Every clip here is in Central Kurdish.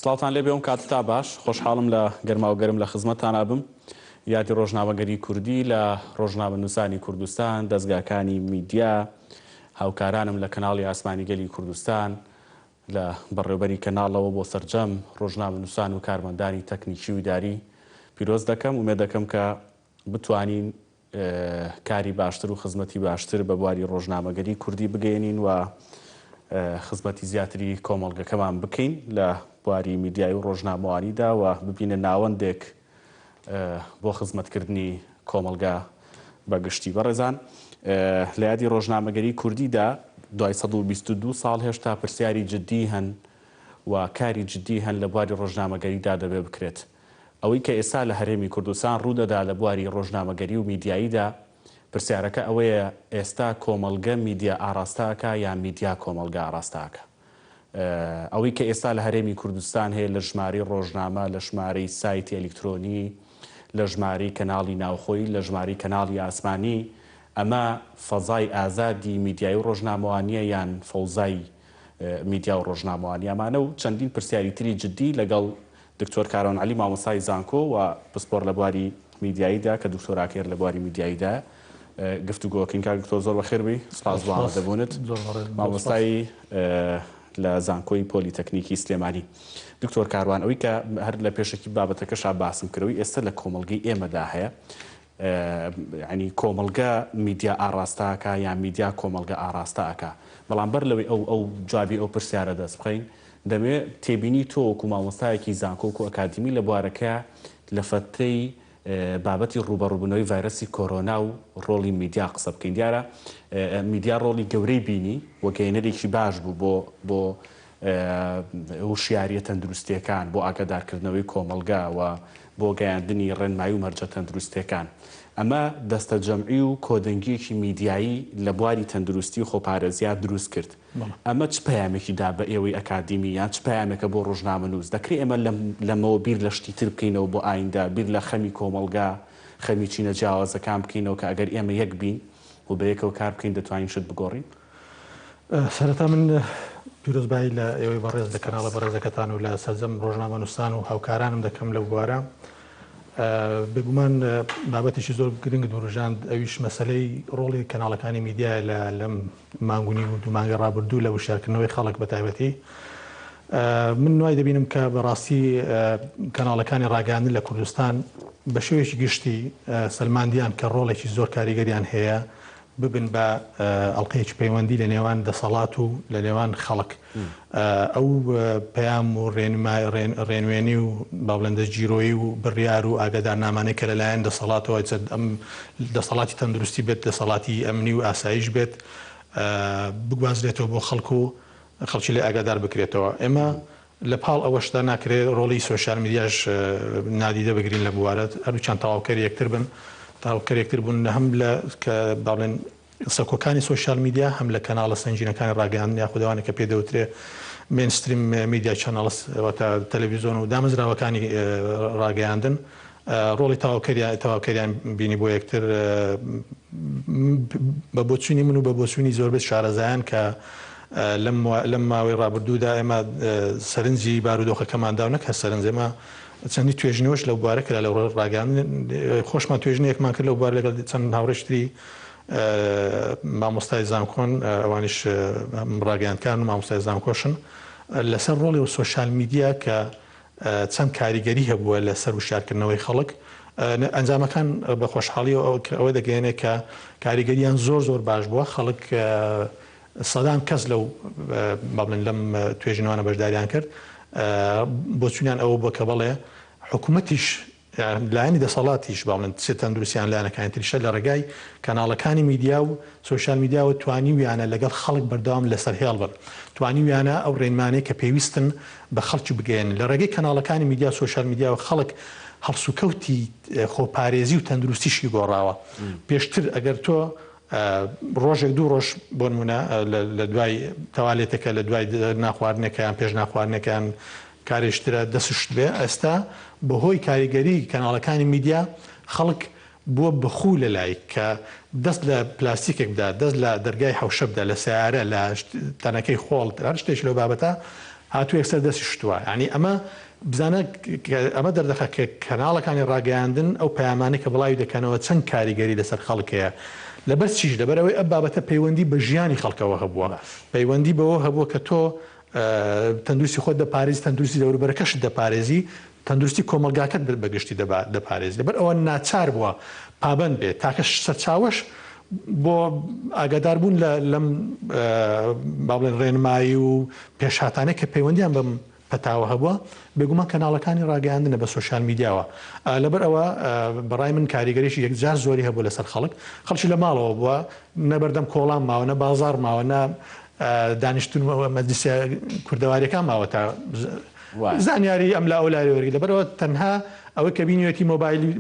سڵاتان لێ بێم کاتتا باش خۆشحاڵم لە گەرماوگەرم لە خزمەتتان ئابم یادی ڕۆژنامەگەری کوردی لە ڕۆژنامە نووسانی کوردستان دەستگاکانی میدیا هاوکارانم لە کەناڵی ئاسمانی گەلی کوردستان لە بەڕێوەبەری کەناڵەوە بۆ سەرجەم ڕۆژنامە نووسان و کارمەندانی تەکنیکی و ئیداری پیرۆز دەکەم و ومێد دەکەم کە بتوانین کاری باشتر و خزمەتی باشتر بە بواری ڕۆژنامەگەری کوردی بگەێنین و خزمەتی زیاتری کۆمەڵگەکەمان بکەین لە بواری میدیای و ڕۆژنامەوانیدا و ببینە ناوەندێک بۆ خزمەتکردنی کۆمەڵگا بەگشتی بەڕێزان لە یادی ڕۆژنامەگەری کوردیدا دوای 122 ساڵ هێشتا پرسیاری جدی هەن و کاری جدی هەن لە بواری ڕۆژنامەگەریدا دەبێ بکرێت ئەوەی کە ئێستا لە هەرێمی کوردستان ڕوودەدا لە بواری ڕۆژنامەگەری و میدیاییدا پرسیارەکە ئەوەیە ئێستا کۆمەڵگە میدیا ئاراستاکە یان میدیا کۆمەڵگە ئاراستاکە ئەوەی کە ئێستا لە هەرێمی کوردستان هەیە لە ژمارەی ڕۆژنامە لە ژمارەی سایتی ئەلکترۆنی لە ژمارەی کەناڵی ناوخۆی لە ژمارەی کەناڵی ئاسمانی ئەمە فەزای ئازادی میدیای و ڕۆژنامەوانیە یان فەوزای میدیا و ڕۆژنامەوانیەمانە و چەندین پرسیاری تری جدی لەگەڵ دکتۆر کارۆن عەلی مامۆستای زانکۆ و پسپۆر لە بواری میدیاییدا کە دکتۆراکێر لە بواری میدیاییدا گفتوگۆکەین کار دکتۆر زۆر بەخێر بی سپاس بۆ ئامادەبوونت مامۆستای لە زانکۆی پۆلیتەکنیکی سلێمانی دکتۆر کاروان ئەوەی کە هەر لە پێشکی بابەتەکەشا باسم کردەوەی ئێستا لە کۆمەڵگەی ئێمەدا هەیە ینی کۆمەڵگە میدیا ئاراستاکە یان میدیا کۆمەڵگە ئاراستاکە بەڵام بەر لەوەی ئەو جوابی ئەو پرسیارە دەست بخەین دەمێت تێبینی تۆ وەکو مامۆستایەکی زانکۆ و ئەکادمی لە بوارەکە لە فترەی بابەتی ڕوبەڕووبوونەوەی ڤایرەسی کۆرۆنا و ڕۆڵی میدیا قسە بکەین دیارە میدیا ڕۆڵی گەورەی بینی وەگەیەنەرێکی باش بوو بۆ وشیاریە تەندروستیەکان بۆ ئاگادارکردنەوەی کۆمەڵگا و بۆ گەیاندنی ڕێنمایی و مەرجە تەندروستیەکان ئەمە دەستە جەمعی و کۆدەنگیەکی میدیایی لە بواری تەندروستی و خۆپارێزیات دروست کرد ئەمە چ پەیامێکی دا بە ئێوەی ئەکادیمی یان چ پەیامێکە بۆ ڕۆژنامە نووس دەکرێت ئێمە لەمەوە بیر لە شتی تر بکەینەوە بۆ ئایندا بیر لە خەمی کۆمەڵگا خەمی چینە جیاوازەکان بکەینەوە کە ئەگەر ئێمە یەک بین و بە یەکەوە کار بکەین دەتوانین شت بگۆڕین سەرەتا من پیرۆزبایی لە ئێوەی بەڕێز لە کەناڵە بەڕێزەکەتان و لە سەرجەم ڕۆژنامە نووسان و هاوکارانم دەکەم لەو بوارە بگومان بابەتێکی زۆر گرنگ دوورژاند ئەویش مەسەلەی ڕۆڵی کەناڵەکانی میدیای لەم مانگونی و دومانگە ڕابردوو لە وشارکردنەوەی خەڵک بە تایبەتی من نوای دەبینم کە بەڕاستی کەناڵەکانی ڕاگەاندن لە کوردستان بە شێوەیەکی گشتی سەلماندیان کە ڕۆڵێکی زۆر کاریگەریان هەیە ببن بە ئەڵقەیەکی پەیوەندی لە نێوان دەسەڵات و لە نێوان خەڵک ئەو پەیام و ڕێنوێنی و باڵندە جیرۆیی و بڕیار و ئاگادارنامانەی کە لەلایەن دەسەڵاتەوە ئەم دەسەڵاتی تەندروستی بێت دەسەڵاتی ئەمنی و ئاسایش بێت بگوازرێتەوە بۆ خەڵک و خەڵکی لێ ئاگادار بکرێتەوە ئێمە لە پاڵ ئەوەشدا ناکرێت ڕۆڵی سۆشیال میدیاش نادیدە بگرین لە بوارەت هەروو چەند تەواوکەری یەکتر بن تاوکەرێکتر بوون هەم لە کە باڵێن سەکۆکانی سۆشیال میدیا هەم لە کەناڵە سنجینەکانی ڕاگەاندن یاخودەوانێک کە پێدەوترێ مینستریم میدیا چەنەڵس تەلەڤیزۆن و دامەزراوەکانی ڕاگەاندن ڕۆڵی تەواوکەریان بینی بۆ یەکتر بە بۆچوونی من و بە بۆچوونی زۆربەی شارەزایان کە لەم ماوەی ڕابردوودا ئێمە سەرنجی بارودۆخەکەماندا و نەکە سەرنج ئێمە چەندی توێژنەوەش لەو بوارە کرا لە ڕاگەاندن خۆشمان توێژنەیەکمان کرد لەو بوار لەگەڵ چەند هاوڕێشتری مامۆستای زانکۆن ئەوانیش ڕاگەیاندکان و مامۆستای زانکۆشن لەسەر ڕۆڵی سۆشیال میدیا کە چەند کاریگەری هەبووە لەسەر وشارکردنەوەی خەڵک ئەنجامەکان بە خۆشحاڵی ئەوە دەگەێنێت کە کاریگەریان زۆر باش بووە خەڵک سەدان کەس لەو بڵێن لەم توێژینەوانە بەشداریان کرد بۆچونیان ئەوە بۆ کە بەڵێ حکوومەتیش لایەنی دەسەڵاتیش باڵێن سێ تەندروستیان لایەنەکانی تریشە لە ڕێگای کەناڵەکانی میدیا و سۆشیال میدیاوە توانی ویانە لەگەڵ خەڵک بەردەوام لەسەر هێڵ بن توانی ویانە ئەو ڕێنمانەی کە پێویستن بە خەڵکی بگەێن لە ڕێگەی کەناڵەکانی میدیا سۆشیال میدیا و خەڵک هەڵسوکەوتی خۆپارێزی و تەندروستیشی گۆڕاوە پێشتر ئەگەر تۆ ڕۆژێک دوو ڕۆژ بۆ نمونە لە دوای تەوالێتەکە لە دوای ناخواردنەکەیان پێش ناخواردنەکەیان کارێشترە دەسشت بێ ئێستا بەهۆی کاریگەری کەناڵەکانی میدیا خەڵک بووە بەخوو لە لای کە دەست لە پلاستیکێک بدا دەست لە دەرگای حەوشەبدا لە سیارە لە تەنەکەی خۆڵ هەر شتێک لەو بابەتە هاتوو یەکسەر دەستی شتووە ینی ئەمە بزانە ئەمە دەردەخە کە کەناڵەکانی ڕاگەیاندن ئەو پەیامانی کە بڵاوی دەکەنەوە چەند کاریگەری لەسەر خەڵکەیە لەبەر چیش لەبەرەوەی ئەم بابەتە پەیوەندی بە ژیانی خەڵکەوە هەبووە پەیوەندی بەوە هەبووە کە تۆ تەندروستی خۆت دەپارێزی تەندروستی دەوروبەرەکەشت دەپارێزی تەندروستی کۆمەلگاکەت بەگشتی دەپارێزی لەبەر ئەوە ناچار بووە پابەند بێت تاکە سەرچاوەش بۆ ئاگادار بوون لەم با بڵێن ڕێنمایی و پێشهاتانەی کە پەیوەندیان بەم پەتاوە هەبووە بێگومان کەناڵەکانی ڕاگەیاندنە بە سۆشیال میدیاوە لەبەر ئەوە بەڕای من کاریگەریشی یەکجار زۆری هەبوو لەسەر خەڵکی لە ماڵەوە بووە نەبەردەم کۆڵان ماوە نە بازار ماوە نە دانیشتون مەجلیسە کوردەواریەکان ماوە تا زانیاری ئەم لە ئەولاری وەرگی لەبەرەوە تەنها ئەوەی کە بینیوێتی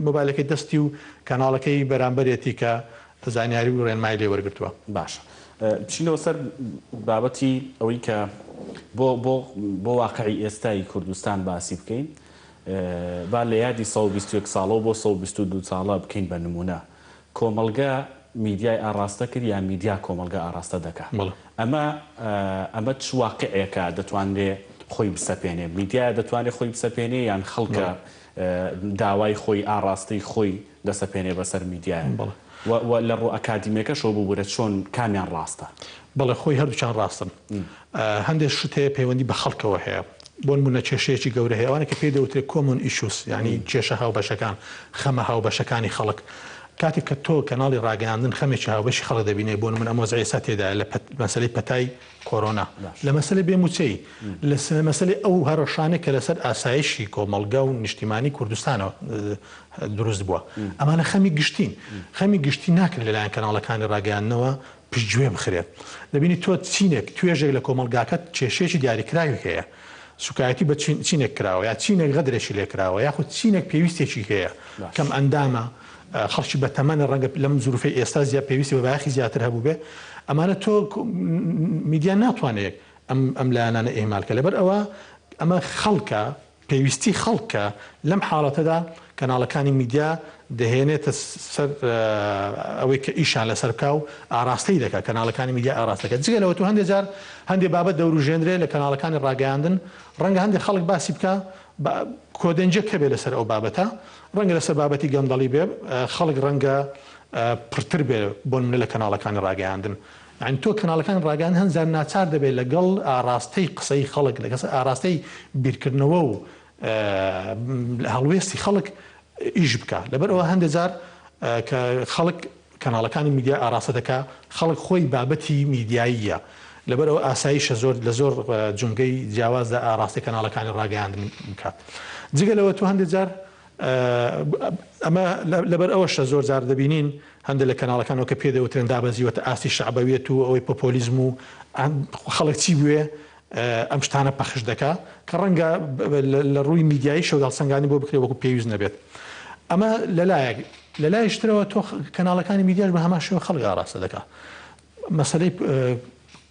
مۆبایلەکەی دەستی و کەناڵەکەی بەرامبەرێتی کە زانیاری و ڕێنمای لێ وەرگرتووە باشە چینەوە سەر بابەتی ئەوەی کە بۆ واقعی ئێستای کوردستان باسی بکەین با لە یادی 121 ساڵەوە بۆ 122 ساڵە بکەین بە نمونە کۆمەلگا میدیای ئاراستە کرد یان میدیا کۆمەلگا ئاراستە دەکات ئەمە چ واقعەکە دەتوانرێ خۆی بسەپێنێ میدیا دەتوانێت خۆی بسەپێنێ یان خەڵکە داوای خۆی ئاراستەی خۆی دەسەپێنێ بەسەر میدیایە لە ڕوو ئەکادیمیەکەشەوە ببوورە چۆن کامیان ڕاستە بەڵێ خۆی هەردووچان ڕاستن هەندێک شت هەیە پەیوەندی بە خەڵکەوە هەیە بۆ نمونە کێشەیەکی گەورە هەیە ئەوانە کە پێی دەوترێت کۆمۆن ئیشوس ینی کێشە هاوبەشەکان خەمە هاوبەشەکانی خەڵک کاتێک کە تۆ کەناڵی ڕاگەیاندن خەمێکی هاوبەشی خەڵک دەبینێ بۆ نمونە ئەمە ئێستا تێدایە لە مەسەلەی پەتای کۆرۆنا لە مەسەلەی بێموچەی لە مەسەلەی ئەو هەڕەشانێک کە لەسەر ئاسایشی کۆمەلگا و نیشتیمانی کوردستانەوە دروست بووە ئەمانە خەمی گشتی ناکرد لەلایەن کەناڵەکانی ڕاگەیاندنەوە پشتگوێ بخرێت دەبینی تۆ چینێک توێژێک لە کۆمەلگاکەت کێشەیەکی دیاریکراوی هەیە سوکایەتی بە چینێک کراوە یا چینێک غەدرێکی لێکراوە یاخود چینێک پێویستێکی هەیە کەم ئەندامە خەڵکی بە تەمەنە ڕەنگە لەم زروفەی ئێستا زیاد پێویستی بە باخی زیاتر هەبوو بێ ئەمانە تۆ میدیا ناتوانێت ئەم لایەنانە ئێمالکە لەبەر ئەوە ئەمە خەڵکە پێویستی خەڵکە لەم حاڵەتەدا کەناڵەکانی میدیا دەهێنێتە سەر ئەوەی کە ئیشان لەسەر بکە و ئاراستەی دەکات کەناڵەکانی میدیا ئاراستەکە جگەلەوە تو هەندێک جار هەندێک بابەت دەوروژێنرێ لە کەناڵەکانی ڕاگەیاندن ڕەنگە هەندێک خەڵک باسی بکە کۆدەنجە کە بێ لەسەر ئەو بابەتە ڕەنگە لەسەر بابەتی گەندەڵی بێ خەڵک ڕەنگە پرتر بێ بۆ منە لە کەناڵەکانی ڕاگەیاندن یعنی تۆ کەناڵەکانی ڕاگەیاندن هەنجار ناچار دەبێت لەگەڵ ئاراستەی قسەی خەڵک لەگەڵ ئاراستەی بیرکردنەوە و هەڵوێستی خەڵک ئیش بکە لەبەرەوە هەندێک جار کە خەڵک کەناڵەکانی میدیا ئاراستە دەکا خەڵک خۆی بابەتی میدیاییە لەبەرەوە ئاساییشە زۆر لە زۆر جونگەی جیاوازدا ئاراستی کەناڵەکانی ڕاگەیاندن بکات جگەلەوە تو هەندێک جار ئەمە لەبەر ئەوەشە زۆر جار دەبینین هەندێک لە کەناڵەکانەوە کە پێدەوترێن دابەزیوەتە ئاستی شعبەویەت و ئەوەی پۆپۆلیزم و خەڵک چی بوێ ئەم شتانە پەخش دەکا کە ڕەنگە لە ڕووی میدیایی شەوداڵ سەنگانی بۆ بکرێت وەکو پێویست نەبێت ئەمە لەلای شترەوە تۆ کەناڵەکانی میدیاش بە هەمان شێوە خەڵک ئاراستە دەکات مەسەلەی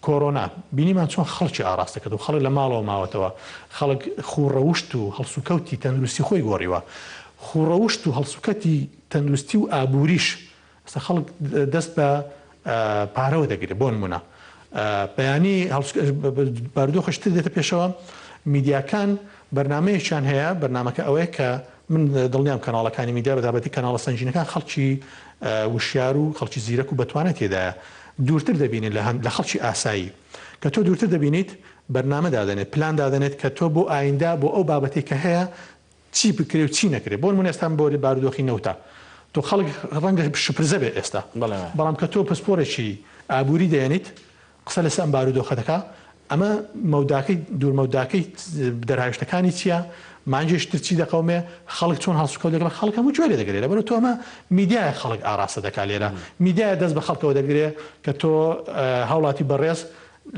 کۆرۆنا بینیمان چۆن خەڵکی ئاراستە کرد و خەڵک لە ماڵەوە ماوەتەوە خەڵک خوڕەوشت و هەڵسوکەوتی تەندروستی خۆی گۆڕیوە خوڕەوشت و هەڵسوکەتی تەندروستی و ئابووریش ئەستا خەڵک دەست بە پارەوە دەگرێت بۆ نمونە بەیانی بارودۆخشتر دێتە پێشەوە میدیاکان بەرنمەیەکیان هەیە بەرنمەکە ئەوەیە کە من دڵنیام کەناڵەکانی میدیا بەدابەتی کەناڵە سنجینەکان خەڵکی وشیار و خەڵکی زیرەک و بەتوانێت تێدایە دوورتر دەبینیت لە خەڵکی ئاسایی کە تۆ دوورتر دەبینیت بەرنامە دادەنێت پلان دادەنێت کە تۆ بۆ ئایندا بۆ ئەو بابەتی کە هەیە چی بکرێ و چی نەکرێت بۆ منێستان بۆ بارودۆخی نەوتە تۆ خەڵک ڕەنگە شپرزە بێ ئێستا بەڵام کە تۆ پسپۆرێکی ئابووری دەیەنیت قسە لەسەر ئەم بارودۆخەکە ئەمە مەوداکەی دوورمەوداکەی دەرهاوشتەکانی چییە مانجێشتر چی دەقەومێ خەڵک چۆن هەڵسوکەوت دەگەڵ خەڵک هەموو گوێ لێ دەگرێت لەبەرەوە تۆ ئەمە میدیای خەڵک ئاراستە دەکات لێرە میدیای دەست بە خەڵکەوە دەگرێت کە تۆ هەوڵاتی بەڕێز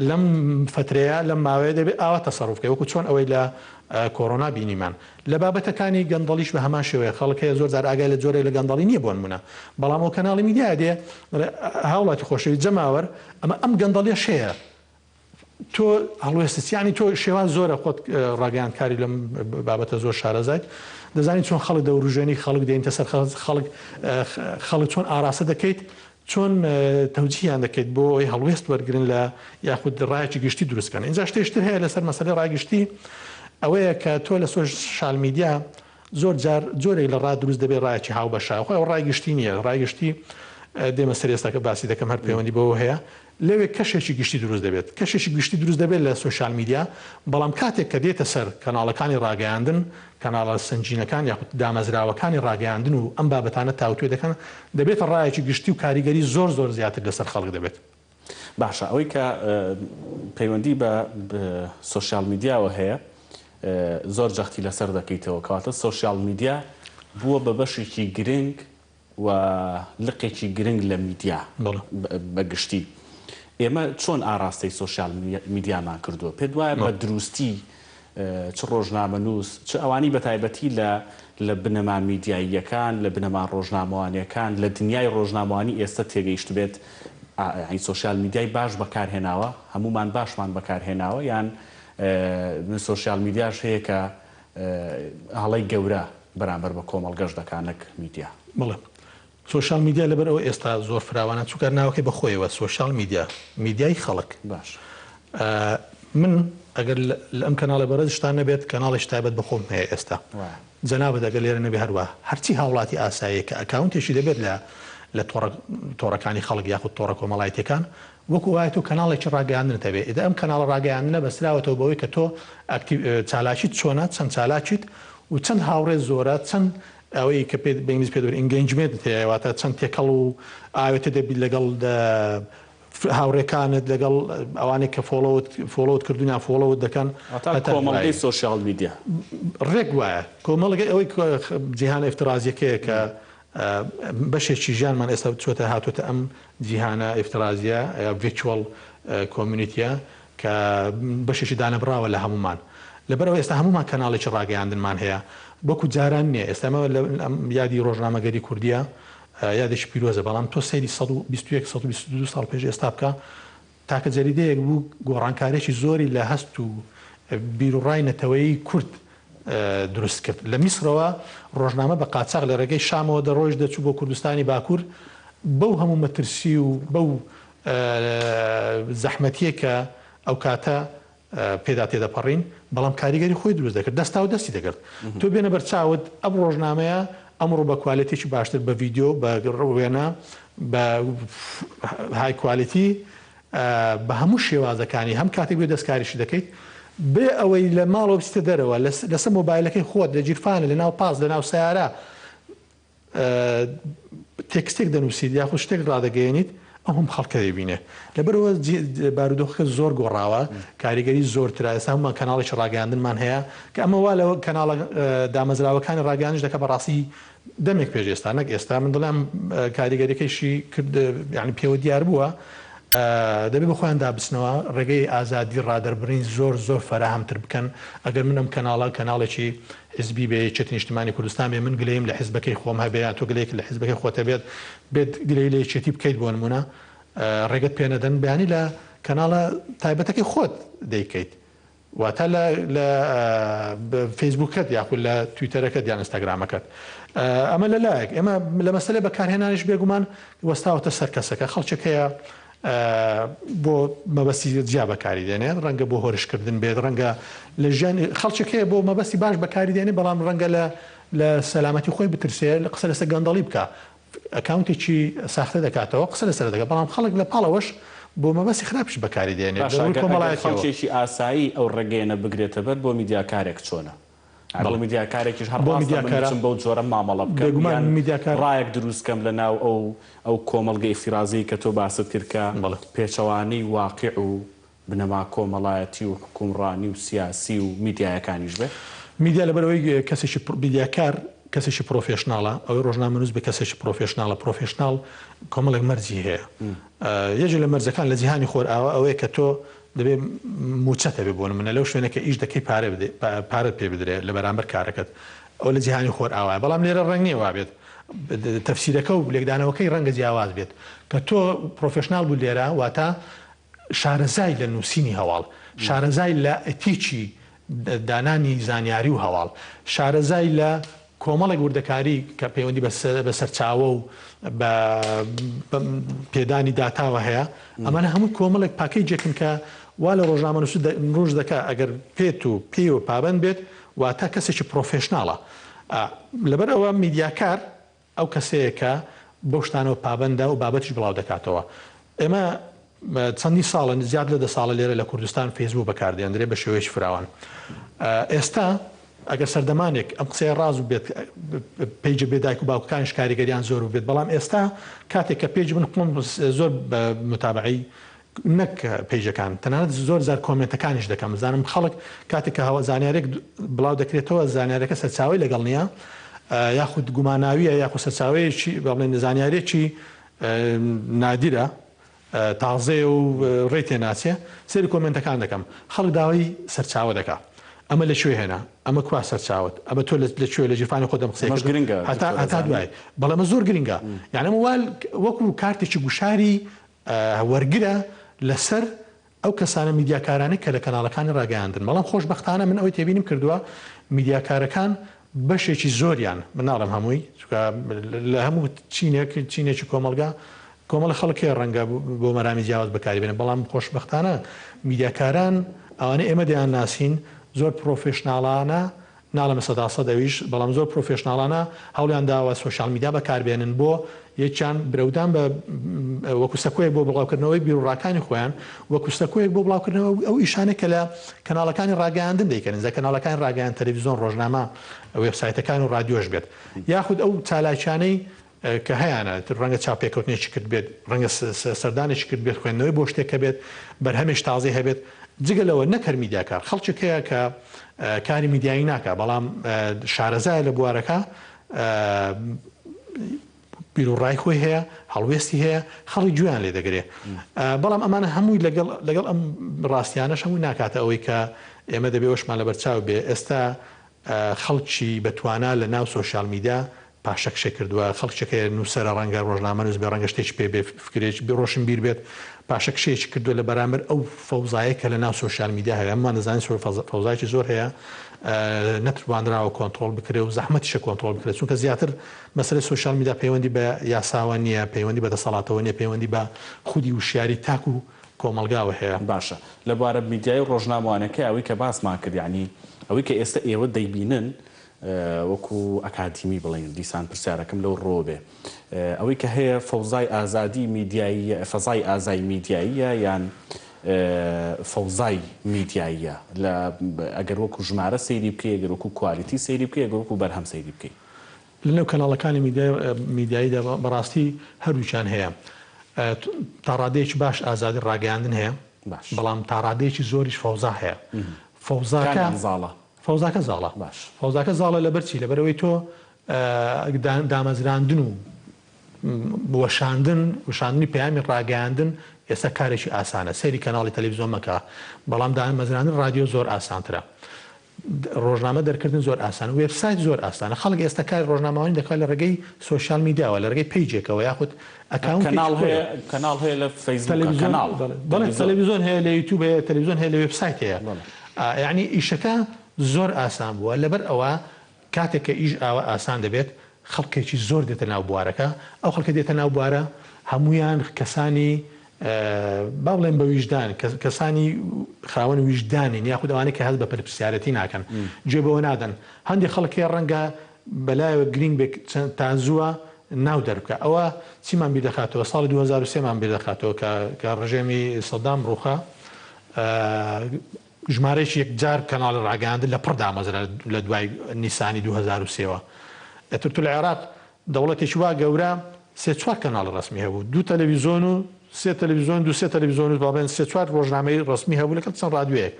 لەم فترەیە لەم ماوەیە دەبێت ئاوا تەسەڕوفکە وەکو چۆن ئەوەی لە کۆرۆنا بینیمان لە بابەتەکانی گەندەڵیش بە هەمان شێوەیە خەڵکەیە زۆر جار ئاگای لە جۆرێک لە گەندەڵی نییە بۆ نمونە بەڵام ئەو کەناڵی میدیای دێ هاوڵاتی خۆشەوی جەماوەر ئەم گەندەڵیە شەیە تۆ هەڵوێستیانی تۆ شێوان زۆرە خۆت ڕاگەیاندکاری لەم بابەتە زۆر شارەزایت دەزانیت چۆن خەڵک دەوروژێنی خەڵک دێنتە سەر خەڵک چۆن ئاراستە دەکەیت چۆن تەوجیهیان دەکەیت بۆ ئەوەی هەڵوێست وەرگرن لە یاخود ڕایەکی گشتی دروستکەن. اینجا شتێشتر هەیە لەسەر مەسەلەی ڕایگشتی ئەوەیە کە تۆ لە سۆشیال میدیا زۆر جار جۆرێک لە ڕا دروست دەبێت ڕایەکی هاوبەشە خۆی ئەو ڕایگشتی نییە ڕایگشتی دێمە سەر ئێستاکە باسی دەکەم هەر پەیوەندی بەوە هەیە لەوێ کەشێکی گشتی دروست دەبێت کەشێکی گشتی دروست دەبێت لە سۆشیال میدیا بەڵام کاتێک کە دێتە سەر کەناڵەکانی ڕاگەیاندن کەناڵە سنجینەکان یاخود دامەزراوەکانی ڕاگەیاندن و ئەم بابەتانە تاوتوێ دەکەن دەبێتە ڕایەکی گشتی و کاریگەری زۆر زیاتر لەسەر خەڵک دەبێت. باشە ئەوەی کە پەیوەندی بە سۆشیال میدیاوە هەیە زۆر جەختی لەسەر دەکەیتەوە کەواتە سۆشیال میدیا بووە بە بەشێکی گرنگ و لقێکی گرنگ لە میدیا بەگشتی. ئێمە چۆن ئاراستەی سۆشیال میدیامان کردووە پێت وایە بە دروستی چ ڕۆژنامەنووس چ ئەوانی بە تایبەتی لە بنەما میدیاییەکان لە بنەما ڕۆژنامەوانیەکان لە دنیای ڕۆژنامەوانی ئێستا تێگەیشت بێت سۆشیال میدیای باش بەکارهێناوە هەمومان باشمان بەکارهێناوە یان سۆشیال میدیاش هەیە کە هەڵەی گەورە بەرامبەر بە کۆمەڵ گەشتەکانێک میدیا. بڵێ سۆشیال میدیا لەبەرەوە ئێستا زۆر فراوانە چووکە ناوەکەی بەخۆیەوە سۆشیال میدیا میدیای خەڵک باش من ئەگەر لە ئەم کەناڵە بەرەز شتان نەبێت کەناڵی تایبەت بەخۆم هەیە ئێستا جەنابەت ئەگەر لێرە نەبێ هەروە هەرچی هاوڵاتی ئاساییە کە ئەکاونتێکی دەبێت لە تۆڕەکانی خەڵک یاخود تۆڕە کۆمەڵایەتەکان وەکو وایە تۆ کەناڵێکی ڕاگەیاندنت هەبێت ئێدا ئەم کەناڵە ڕاگەیاندنە بەسراوەتەوە بەوەی کە تۆ چالاکیت چۆنە چەند چالاکیت و چەند هاوڕێ زۆرە چەند ئەوەی کە پێ بە ئینگلیزی پێ دەبێت ئینگەیجمنت هەیەواتە چەند تێکەڵ و ئاوێتە دەبیت لەگەڵ هاوڕێکانت لەگەڵ ئەوانێک کە فۆلۆت کردویان فۆلۆت دەکەن کۆمەڵگەی سۆشیال میدیا ڕێک وایە کۆمەڵگەی ئەوەی جیهانە ئیفترازیەکەیە کە بەشێکی ژیانمان ئێستا چۆتە هاتوۆتە ئەم جیهانە ئیفترازیە ڤیرچوەڵ کۆمیونیتیە کە بەشێکی دانەبراوە لە هەمومان لەبەرەوە ئێستا هەمومان کەناڵێکی ڕاگەیاندنمان هەیە وەکو جاران نییە ئێستامە یادی ڕۆژنامەگەری کوردیە یادێکی پیرۆزە بەڵام تۆ سەیری 122 ساڵ پێش ئێستا بکە تاکە جەریدەیەک بوو گۆڕانکارێکی زۆری لە هەست و بیرڕای نەتەوەیی کورد دروست کرد لە میسرەوە ڕۆژنامە بە قاچاق لە ڕێگەی شامەوە دەڕۆژ دەچوو بۆ کوردستانی باکوور بەو هەموو مەترسی و بەو زەحمەتیە کە ئەو کاتە پێدا تێدەپەڕین بەڵام کاریگەری خۆی دروست دەکرد دەستا و دەستی دەکرد تۆ بێنە بەرچاوت ئەم ڕۆژنامەیە ئەمڕۆ بە کوالیتێکی باشتر بە ڤیددیۆ بە ڕوێنە بە های کوالیتی بە هەموو شێوازەکانی هەم کاتێک بێ دەستکاریشی دەکەیت بێ ئەوەی لە ماڵەوە بچیتە دەرەوە لەسەر مۆبایلەکەی خۆت لە جیرفانە لە ناو پاس لە ناو سیارە تێکستێک دەنووسیت یاخود شتێک ڕادەگەیەنیت ئەو هەم خەڵکە دەبینێ لەبەرەوە بارودۆخەکە زۆر گۆڕاوە کاریگەری زۆرترا ئێستا هەمومان کەناڵێکی ڕاگەیاندنمان هەیە کە ئەمە وا لەوە کەناڵە دامەزراوەکانی ڕاگەیاندنش دەکە بەڕاستی دەمێک پێش ئێستا نەک ئێستا من دڵێم کاریگەریەکەیشی کرد یعنی پێوە دیار بووە دەبێت بە خۆیان دابستنەوە ڕێگەی ئازادی ڕادەربڕین زۆر فەراهەمتر بکەن ئەگەر منم کەناڵێکی حزبی بێ چێتی نیشتیمانی کوردستان بێ من گلەیم لە حزبەکەی خۆم هەبێت تۆ گلەیەک لە حزبەکەی خۆتە بێت گلەی لە یەکێتی بکەیت بۆ نمونە ڕێگەت پێ نەدەن بەیانی لە کەناڵە تایبەتەکەی خۆت دەیکەیت واتە لە فەیسبووکەت یاخود لە تویتەرەکەت یان ئینستاگرامەکەت ئەمە لەلایەک ئێمە لە مەسەلەی بەکارهێنانیش بێگومان وەستاوەتە سەر کەسەکە خەڵکێکەیە بۆ مەبەستی جیا بەکاری دێنێت ڕەنگە بۆ هۆرشکردن بێت ڕەنگە لە ژیانی خەڵکێکەیە بۆ مەبەستی باش بەکاری دێنێت بەڵام ڕەنگە لە سەلامەتی خۆی بترسێ لە قسە لەسەر گەندەڵی بکە ئەکاونتێکی ساختە دەکاتەوە قسە لەسەر دەکات بەڵام خەڵک لە پاڵەوەش بۆ مەبەستی خراپش بەکاری دێنێت خەڵکێکی ئاسایی ئەو ڕێگەیەنە بگرێتە بەر بۆ میدیاکارێک چۆنە بۆ میدیاکارێکیش هەر بۆ جۆرە مامەڵە بکەم ڕایەک دروستکەم لە ناو ئەو کۆمەڵگەی فیرازی کە تۆ باست کردکە پێچەوانی واقع و بنەما کۆمەڵایەتی و حکومڕانی و سیاسی و میدیایەکانیش بێ میدیا لەبەرەوەی کەسێکی میدیاکار کەسێکی پرۆفێشناڵە ئەوەی ڕۆژنامەنووس بە کەسێکی پرۆفێشناڵ کۆمەڵێک مەرجی هەیە یەکێک لە مەرجەکان لە جیهانی خۆرئاوە ئەوەیە کە تۆ دەبێ موچەتە بێ بۆ منە لەو شوێنەکە ئیش دەکەی پارەت پێ بدرێت لە بەرامبەر کارەکەت ئەو لە جیهانی خۆرئاوە بەڵام لێرە ڕەنگ نییە وا بێت تەفسیرەکە و لێکدانەوەکەی ڕەنگە جیاواز بێت کە تۆ پرۆفێشناڵ بوو لێرە واتە شارەزای لە نووسینی هەواڵ شارەزای لە ئەتیکی دانانی زانیاری و هەواڵ شارەزای لە کۆمەڵێک وردەکاری کە پەیوەندی بە سەرچاوە و بە پێدانی داتاوە هەیە ئەمانە هەموو کۆمەڵێک پاکەیجێکن کە وا لە ڕۆژنامە ڕۆژ دەکا ئەگەر پێت و پێی و پابند بێت واتە کەسێکی پرۆفێشناڵە لەبەر ئەوە میدیاکار ئەو کەسەیەکە بۆ شتانەوە پابندە و بابەتیش بڵاو دەکاتەوە ئێمە چەندی ساڵن زیاد لە 10 ساڵە لێرە لە کوردستان فەیسبوک بەکاردێنرێ بە شێوەیەکی فراوان ئێستا ئەگەر سەردەمانێک ئەم قسەی ڕاز و بێت پێیجە بێدایک و باوکەکانیش کاریگەریان زۆر بێت بەڵام ئێستا کاتێک کە پێیج من زۆر متابعی نەک پێیجەکان تەنانەت زۆر زار کۆمنتەکانیش دەکەم زانم خەڵک کاتێک کە هەوا زانیارێک بڵاو دەکرێتەوە زانیارەکە سەرچاوی لەگەڵ نییە یاخود گوماناویە یاخود سەرچاوەیەکی بڵێن زانیارێکی نادیرە تازێ و ڕێتێ ناچێ سێری کۆمنتەکان دەکەم خەڵک داوای سەرچاوە دەکا ئەمە لەکوێ هێنا ئەمە کوا سەرچاوت ئەمە تۆ لەکوێ لە جیرفانی خۆ دەم قسەی گرنگە هەتا دوای بەڵام زۆر گرنگە یعنی وال وەکو کارتێکی گوشاری وەرگرە لەسەر ئەو کەسانە میدیاکارانە کە لە کەناڵەکانی ڕاگەیاندن بەڵام خۆشبەختانە من ئەوەی تێبینیم کردووە میدیاکارەکان بەشێکی زۆریان مناڵم هەمووی لە هەموو چینێکی کۆمەڵە خەڵکی ڕەنگە بۆ مەرامی جیاواز بەکاری بێنن بەڵام خۆشبەختانە میدیاکاران ئەوانە ئێمە دەیان ناسین زۆر پرۆفێشناڵانە ناڵەمە سەداسە دەویش بەڵام زۆر پرۆفێشناڵانە هەوڵیان داوە سۆشیال میدیا بەکاربێنن بۆ یەکیان برەودان بە وەکو سەکۆیەک بۆ بڵاوکردنەوەی بیرڕاکانی خۆیان وەکو سەکۆیەک بۆ بڵاوکردنەوە ئەو ئیشانە کە لە کەناڵەکانی ڕاگەیاندن دەیکەن زە کەناڵەکانی ڕاگەیان تەلەڤیزۆن ڕۆژنامە وێبسایتەکان و رادیۆش بێت یاخود ئەو چالاکیانەی کە هەیەە ڕەنگە چاپێکەوتنێکی کرد بێت ڕەنگە سەردانێکی کرد بێت خوێندنەوەی بۆ شتێکە بێت بەرهەمێش تازی هەبێت جگەلەوە نەکەر میدیاکار خەڵکێکەیە کە کاری میدیایی ناکە بەڵام شارەزایە لە بوارەکە بیرڕای خۆی هەیە هەڵوێستی هەیە خەڵی گویان لێ دەگرێت بەڵام ئەمانە هەمووی لەگەڵ ئەم ڕاستیانەش هەمووی ناکاتە ئەوەی کە ئێمە دەبێ وەشمان لە بەرچاو بێ ئێستا خەڵکی بەتوانە لە ناو سۆشیال میدیا پاشەکشێ کردووە خەڵکێکە نووسەرە ڕەنگە ڕۆژنامە نووس بێ ڕەنگە شتێکی پێ بێ فکرێک ڕۆشن بیر بێت پاشەکشەیەکی کردووە لە بەرامبەر ئەو فەوزایە کە لە ناو سۆشیال میدیا هەیە ئەممان دەزانین فەوزایکی زۆر هەیە نەتوانراوە کۆنتترۆل بکرێ و زەحمەتیشە کۆنتترۆل بکرێت چونکە زیاتر مەسەلەی سۆشیال میدیا پەیوەندی بە یاساوە نییە پەیوەندی بە دەسەڵاتەوە نیە پەیوەندی بە خودی وشیاری تاک و کۆمەلگاوە هەیە باشە لە بوارە میدیای ڕۆژنامەوانەکە ئەوەی کە باسمان کرد یعنی ئەوەی کە ئێستا ئێوە دەیبینن وەکو ئەکادیمی بڵین دیسان پرسیارەکەم لەو ڕۆبێ ئەوەی کە هەیە فەوزای ئازادی میدیایی فەزای ئازای میدیاییە یان فەوزای میدیاییە لە ئەگەر وەکو ژمارە سەیری بکەی ئەگەر وەکو کوالیتی سەیری بکەی ئەگەر وەکو بەرهەم سەیری بکەی لەنێو کەناڵەکانی میدیاییدا بەڕاستی هەرویان هەیە تا ڕادەیەکی باش ئازادی ڕاگەیاندن هەیە بەڵام تا ڕادەیەکی زۆریش فەوزا هەیە فەوزاکە زاڵە فەوزاکە زاڵە لەبەرچی لەبەرەوەی تۆ دامەزراندن و وشاندنی پەیامی ڕاگەیاندن ئێستا کارێکی ئاسانە سەیری کەناڵی تەلەڤیزۆن مەکە بەڵام دامەزراندن رادیۆ زۆر ئاسانترە ڕۆژنامە دەرکردن زۆر ئاسان وێبسایت زۆر ئاسانە خەڵک ئێستا کاری ڕۆژنامەوانی دەکات لە ڕێگەی سۆشیال میدیاوە لە ڕێگەی پیجێکەوە یاخود کەناڵ هەیە لە فەیسبوک تەلەڤیزۆن هەیە لە یوتیوب هەیە تەلەڤیزۆن هەیە لە وێبسایت هەیە یعنی ئیشەکە زۆر ئاسان بووە لەبەر ئەوە کاتێک کە ئیش ئاوە ئاسان دەبێت خەڵکێکی زۆر دێتە ناو بوارەکە ئەو خەڵکە دێتە ناو بوارە هەمویان کەسانی با بڵێن بە ویژدان کەسانی خاوەن ویژدانین یاخود ئەوانەی کە هەست بە پرسیارەتی ناکەن گوێبەوە نادەن هەندێک خەڵکی ڕەنگە بەلایەوە گرنگ بێک تازووە ناو دەربکە ئەوە چیمان بیر دەخاتەوە ساڵی 2023مان بیر دەخاتەوە کە ڕژێمی سەدام ڕووخە ژمارەیەکی یەکجار کەناڵی ڕاگەیاندن لە پڕ دامەزرا لە دوای نیسانی 2023ەوە ئەتر لە عێراق دەوڵەتێکی وا گەورە سێ چوار کەناڵی ڕسمی هەبوو دوو تەلەڤیزۆن و سێ تەلەڤیزۆن دو سێ تەلەڤیزۆن بابێن سێ چوار ڕۆژنامەی ڕسمی هەبوو لەگەڵ چەند رادیۆیەک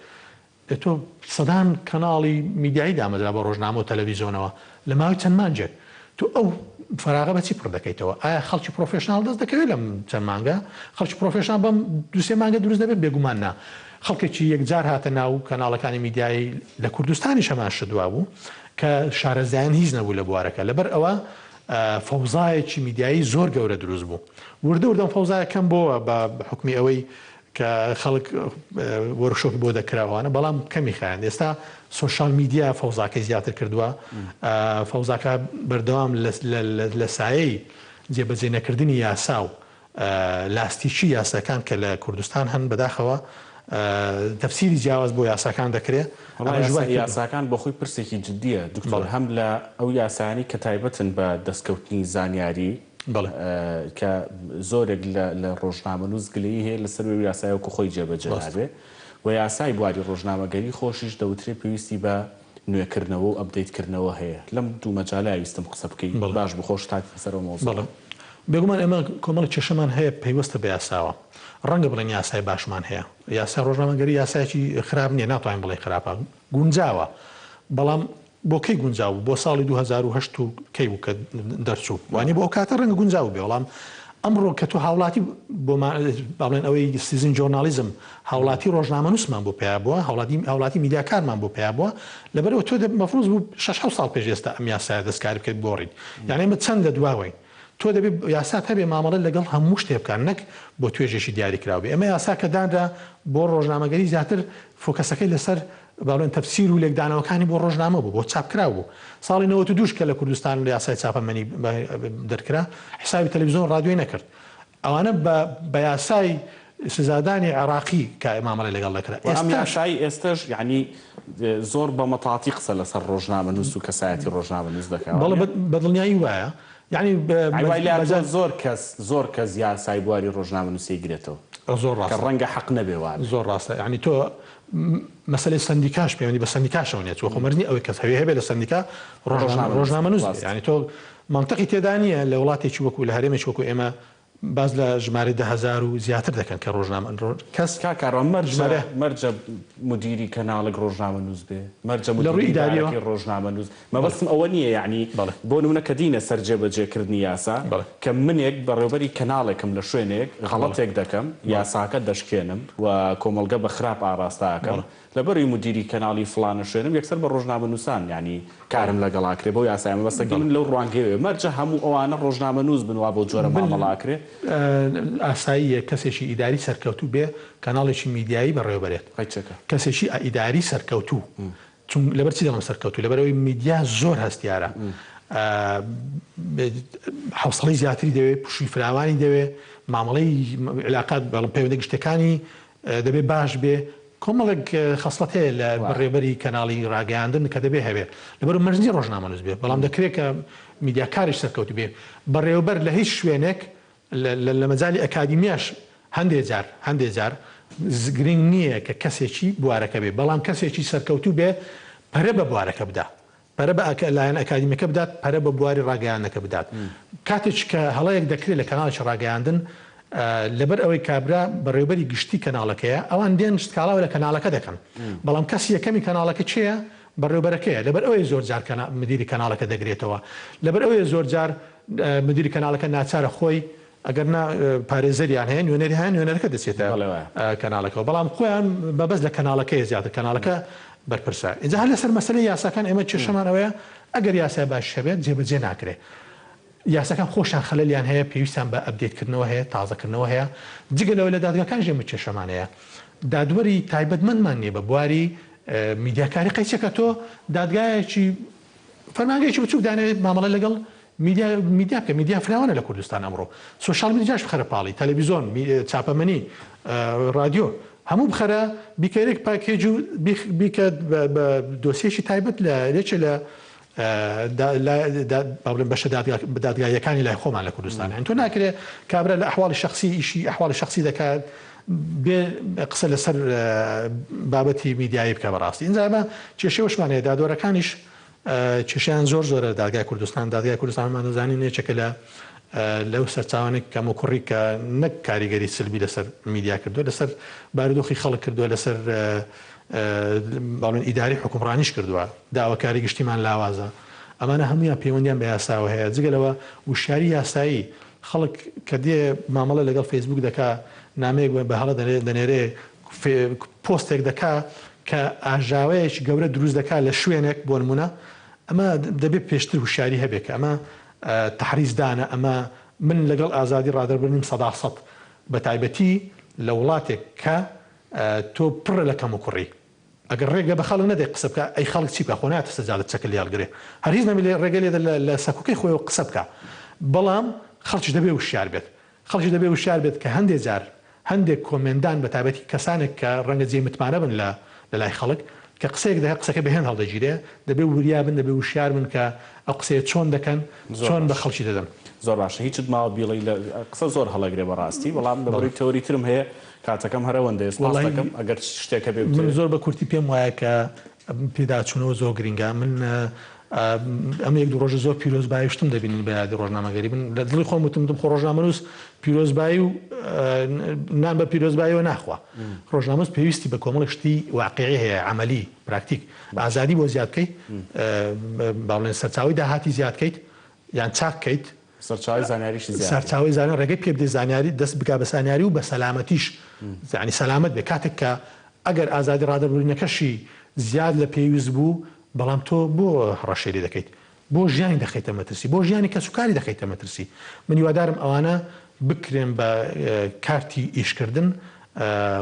تۆ سەدان کەناڵی میدیایی دامەزرا بە ڕۆژنامە و تەلەڤیزۆنەوە لە ماوەی چەند مانجێک تو ئەو فراغە بەچی پڕ دەکەیتەوە ئایا خەڵکی پرۆفێشناڵ دەست دەکەوێت لەم چەند مانگە خەڵکی پرۆفێشنال بەم دو سێ مانگە دروست دەبێت بێگومان نا خەڵکێکی یەکجار هاتە ناو کەناڵەکانی میدیایی لە کوردستانی شەمان شدوا بوو کە شارەزایان هیچ نەبوو لە بوارەکە لەبەر ئەوە فەوزایەکی میدیایی زۆر گەورە دروست بوو وردە فەوزایە کەم بۆوە بە حکمی ئەوەی کە خەڵک وەرکشۆپی بۆ دەکراوانە بەڵام کەمی خایان ئێستا سوۆشال میدیا فەوزاکەی زیاتر کردووە فەوزاکە بەردەوام لە سایەی جێبەجێ نەکردنی یاسا و لاستیکی یاساکان کە لە کوردستان هەن بەداخەوە تەفسیری جیاواز بۆ یاساکان دەکرێت یاساکان بۆ خۆی پرسێکی جددیە دکتۆر هەم لە ئەو یاسانی کە تایبەتن بە دەستکەوتنی زانیاری کە زۆرێک لە ڕۆژنامە نووس گلەیی هەیە لەسەر یاسایەوەکو خۆی جێبەجێ نابێ و یاسای بواری ڕۆژنامەگەری خۆشیش دەوترێت پێویستی بە نوێکردنەوە و ئەپدەیتکردنەوە هەیە لەم دوو مەجالە ویستم قسە بکەین باش بخۆش تا سەرەوە مۆزوع بێگومان ئێمە کۆمەڵی کێشەمان هەیە پەیوەستە بە یاساوە ڕەنگە بڵێن یاسای باشمان هەیە یاسای ڕۆژنامەگەری یاسایکی خراپ نییە ناتوانین بڵێ خراپە گونجاوە بەڵام بۆ کەی گونجاو بۆ ساڵی 2010 و کەی بوو کە دەرچوو وانی بۆ ئەو کاتە ڕەنگە گونجاو بێ وەڵام ئەمڕۆ کە تۆ هاوڵاتی بڵێن ئەوەی سیزن جۆرنالیزم هاوڵاتی ڕۆژنامە نووسمان بۆ پێیا بووە هاوڵاتی میدیاکارمان بۆ پێیا بووە لەبەرەوە تۆ مەفروض بوو 6 ساڵ پێش ئێستا ئەم یاسایە دەستکاری بکەیت بۆڕین یعنی ئێمە چەندە دواوەین تۆ دەبێت یاسات هەبێ مامەڵە لەگەڵ هەموو شتێ بکان نەک بۆ توێژێکی دیاری کراوبێ ئەمە یاسا کە دانرا بۆ ڕۆژنامەگەری زیاتر فۆکەسەکەی لەسەر باڵێن تەفسیر و لێکدانەوەکانی بۆ ڕۆژنامە بوو بۆ چاپکراو بوو ساڵی 92 کە لە کوردستان لە یاسای چاپەمەنی دەرکرا حسابی تەلەڤیزیۆن ڕادیۆی نەکرد ئەوانە بە یاسای سزادانی عێراقی کە مامەڵە لەگەڵ دەکرا ئێستاشای ئێستش یعنی زۆر بە مەتاتی قسە لەسەر ڕۆژنامە نووس و کەسایەتی ڕۆژنامە نووس دەکات بەڵێ بەدڵنیایی وایە یعنی زۆر کەس یاسای بواری ڕۆژنامە نووسی گرێتەوە زۆر ڕاستە ڕەنگە حەق نەبێ وانە زۆر ڕاستە یعنی تۆ مەسەلەی سندیکاش پەیوەندی بە سندیکاشەوە نیە چوە خۆمەرنی ئەوەی کەس هەبێ لە سندیکا ڕۆژنامە نووس یعنی تۆ منطقی تێدا نیە لە وڵاتێکی وەکو لە هەرێمێکی وەکو ئێمە باز لە ژمارە 10,000 و زیاتر دەکەن کە ڕۆژنامە کەس کاکارۆ مەرجە مدیری کەناڵێک ڕۆژنامە نووس بێ مەرجە مدیری ئیداریەوە ڕۆژنامە نووس مەبەستم ئەوە نییە یعنی بۆ نمونە کە دینە سەر جێبەجێکردنی یاسا کە منێک بەڕێوەبەری کەناڵێکم لە شوێنێک غەڵەتێک دەکەم یاساکە دەشکێنم و کۆمەڵگە بە خراپ ئاراستاکەم لەبەری مدیری کەناڵی فلانە شوێنم یەکسەر بە ڕۆژنامە نووسان ینی کارم لەگەڵاکرێ بۆ یاسایمە بەستەگی من لەو ڕوانگەوێ مەرجە هەموو ئەوانە ڕۆژنامە نووس بنوا بۆ جۆرە مامەڵاکرێ ئاساییە کەسێکی ئیداری سەرکەوتوو بێ کەناڵێکی میدیایی بەڕێوەبەرێت کەسێکی ئیداری سەرکەوتوو چون لەبەر چی دەڵم سەرکەوتوو لەبەرەوەی میدیا زۆر هەستیارە حوسڵەی زیاتری دەوێت پشووی فراوانی دەوێت مامەڵەی علاقات پەیوەندی گشتەکانی دەبێت باش بێ کۆمەڵێک خەسڵەت هەیە لە بەڕێوەبەری کەناڵی ڕاگەیاندن کە دەبێ هەبێت لەبەر مەرجی ڕۆژنامە نووس بێ بەڵام دەکرێت کە میدیاکاریش سەرکەوتوو بێ بەڕێوەبەر لە هیچ شوێنێک لە مەجای ئەکادیمیاش هەندێک جار گرنگ نییە کە کەسێکی بوارەکە بێ بەڵام کەسێکی سەرکەوتوو بێ پەرە بە بوارەکە بدات پەرە بە لایەن ئەکادیمیەکە بدات پەرە بە بواری ڕاگەیاندنەکە بدات کاتێک کە هەڵەیەک دەکرێت لە کەناڵی ڕاگەیاندن لەبەر ئەوەی کابرا بەڕێوەبەری گشتی کەناڵەکەیە ئەوان دێن شتکاڵاوە لە کەناڵەکە دەکەن بەڵام کەسی یەکەمی کەناڵەکە چییە بەڕێوەبەرەکەیە لەبەر ئەوەی زۆر جار مدیری کەناڵەکە دەگرێتەوە لەبەر ئەوەی زۆر جار مدیری کەناڵەکە ناچارە خۆی ئەگەر پارێزەریان هەیە نوێنەری هەیە نوێنەرەکە دەچێتە کەناڵەکەەوە بەڵام خۆیان بەبەز لە کەناڵەکەی زیاتر کەناڵەکە بەرپرسە اینجا هەر لەسەر مەسەلەی یاساکان ئێمە کێشەمانەوەیە ئەگەر یاسای باش هەبێت جێبەجێ ناکرێت یاساکان خۆشیان خەلەلیان هەیە پێویستیان بە ئەپدێتکردنەوە هەیە تازەکردنەوە هەیە جگە لەوە لە دادگاکان ژێمە کێشەمانەیە دادوەری تایبەتمەندمان نییە بە بواری میدیاکاری قەیچەکە تۆ دادگایەکی فەرمانگەیەکی بچووک دانێت مامەڵە لەگەڵ میدیا بکە میدیا فراوانە لە کوردستان ئەمڕۆ سوۆشال میدیاش بخەرە پاڵی تەلەڤیزۆن چاپەمەنی رادیۆ هەموو بخەرە بیکەرێک پاکێج و بیکات بە دۆسیەکی تایبەت لە لێچە لە بەشە دادگایەکانی لای خۆمان لە کوردستان تۆ ناکرێت کابرا لە ئەحواڵی شخصی ئیشی ئەحواڵی شخصی دەکات بێ قسە لەسەر بابەتی میدیایی بکە بەڕاستی اینجا ئەمە کێشەوەشمانەیە دادوەرەکانیش کێشیان زۆر دادگای کوردستانمان دەزانین نێچەکە لەو سەرچاوانێک کەم و کوڕی کە نەک کاریگەری سلبی لەسەر میدیا کردووە لەسەر بارودۆخی خەڵک کردووە لەسەر باڵێن ئیداری حکومڕانیش کردووە داواکاری گشتیمان لاوازە ئەمانە هەمویان پەیوەندیان بە یاساوە هەیە جگەلەوە وشاری یاسایی خەڵک کە دێ مامەڵە لەگەڵ فەیسبوک دەکا نامەیەک بە هەڵە دەنێرێ پۆستێک دەکا کە ئاژاوەیەکی گەورە دروست دەکات لە شوێنێک بۆ نمونە ئەمە دەبێت پێشتر وشاری هەبێت کە ئەمە تحریزدانە ئەمە من لەگەڵ ئازادی ڕادەربرنیم 100% بە تایبەتی لە وڵاتێک کە تۆ پڕ لە کەم و کوڕی ئەگەر ڕێگە بە خەڵک نەدەی قسە بکە ئەی خەڵک چی بکە خۆ ناتە سەجادە چەکە لیاڵگرێ هەر هیچ نەبێ ڕێگە لێدە لە سەکوکەی خۆی و قسە بکە بەڵام خەڵکیش دەبێ وشیار بێت خەڵکی دەبێ وشیار بێت کە هەندێک جار هەندێک کۆمێندان بە تایبەتی کەسانێک کە ڕەنگە جێ متمانە بن لە لای خەڵک کە قسەیەک دەهێ قسەکە بەهێن هەڵدەگیرێ دەبێ وریا بن دەبێ وشیار بن کە ئەو قسەیە چۆن دەکەن چۆن بە خەڵکی دەدەن زۆر باشە هیچت ماوە بیڵی لە قسە زۆر هەڵەگرێ بەڕاستی بەڵام لەبەری تەوری ترم هەیە کاتەکەم هەرەوەندە ئێستاکەم ئەگەر شتێکە بێ من زۆر بە کورتی پێم وایە کە پێداچوونەوە زۆر گرنگە من ئەم یەک دوو ڕۆژە زۆر پیرۆزبایشتم دەبینین بە یادی ڕۆژنامەگەری من لە دڵی خۆم وتم خۆ ڕۆژنامەنووس پیرۆزبایی و نان بە پیرۆزباییەوە ناخوا ڕۆژنامەنووس پێویستی بە کۆمەڵی شتی واقعی هەیە عملی پراکتیک ئازادی بۆ زیاد بکەیت باڵێن سەرچاوی داهاتی زیاد بکەیت یان چاک بکەیت سەرچاوی زانیاریشی زیاد سەرچاوی زانیاری ڕێگەی پێ بدەیت زانیاری دەست بکا بە زانیاری و بە سەلامەتیش یعنی سەلامەت بێ کاتێک کە ئەگەر ئازادی ڕادەبوورینەکەشی زیاد لە پێویست بوو بەڵام تۆ بۆ ڕەشێری دەکەیت بۆ ژیانی دەخەیتە مەترسی بۆ ژیانی کەسوکاری دەخەیتە مەترسی من هیوادارم ئەوانە بکرێن بە کارتی ئیشکردن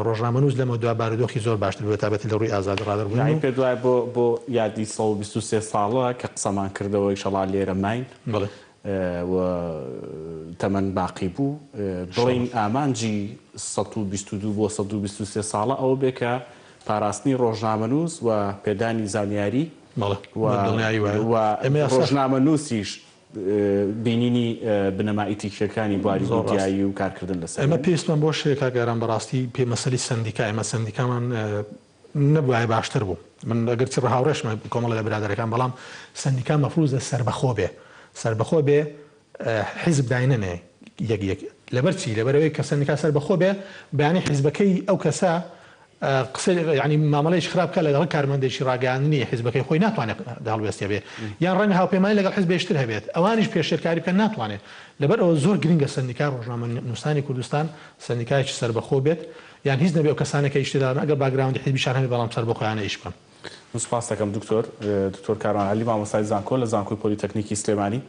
ڕۆژنامەنووس لەمە دوا بارودۆخی زۆر باشتر بێت تابەتی لە ڕووی ئازادی ڕادەبوورین پێ دوای بۆ یادی 123 ساڵە کە قسەمان کردەوە ئینشەڵا لێرە ماین تەمەن باقی بوو بڵین ئامانجی 122 بۆ 123 ساڵە ئەوە بێ کە پاراستنی ڕۆژنامەنووس و پێدانی زانیاری ڕۆژنامەنووسیش بینینی بنەمای تیکەکانی بواری میدیایی و کارکردن لەسەر ئەمە پێویستمان بۆ شتێک کاگەران بەڕاستی پێ مەسەلی سندیکا ئێمە سندیکامان نەبووایە باشتر بوو من ئەگەر چ ڕەهاوڕێشمە کۆمەڵە لە برادەرەکان بەڵام سندیکا مەفروضە سەربەخۆ بێ سەربەخۆ بێ حیزب داینەنێ یەک لەبەرچی لەبەرەوەی کە سندیکا سەربەخۆ بێ بەیانی حیزبەکەی ئەو کەسە قسە ینی مامەڵەیەش خراپ کە لەگەڵ کارمەندێکی ڕاگەاندنی حیزبەکەی خۆی ناتوانێت هەڵوێستێ بێ یان ڕەنگە هاوپەیمانی لەگەڵ حیزب بێشتر هەبێت ئەوانیش پێشێرکاری بکەن ناتوانێت لەبەر ئەوە زۆر گرنگە سندیکا ڕۆژنامەنووسانی کوردستان سندیکایەکی سەربەخۆ بێت یان هیچ نەبێ ئەو کەسانێکە ئیشتدار ئەگەر باگراوندی حیزبیشان هەبێت بەڵام سەربەخۆیانە ئیش بکەن سپاس دەکەم دکتۆر کاروان عەلی مامۆستای زانکۆ لە زانکۆی پۆلیتەکنیکی سلێمانی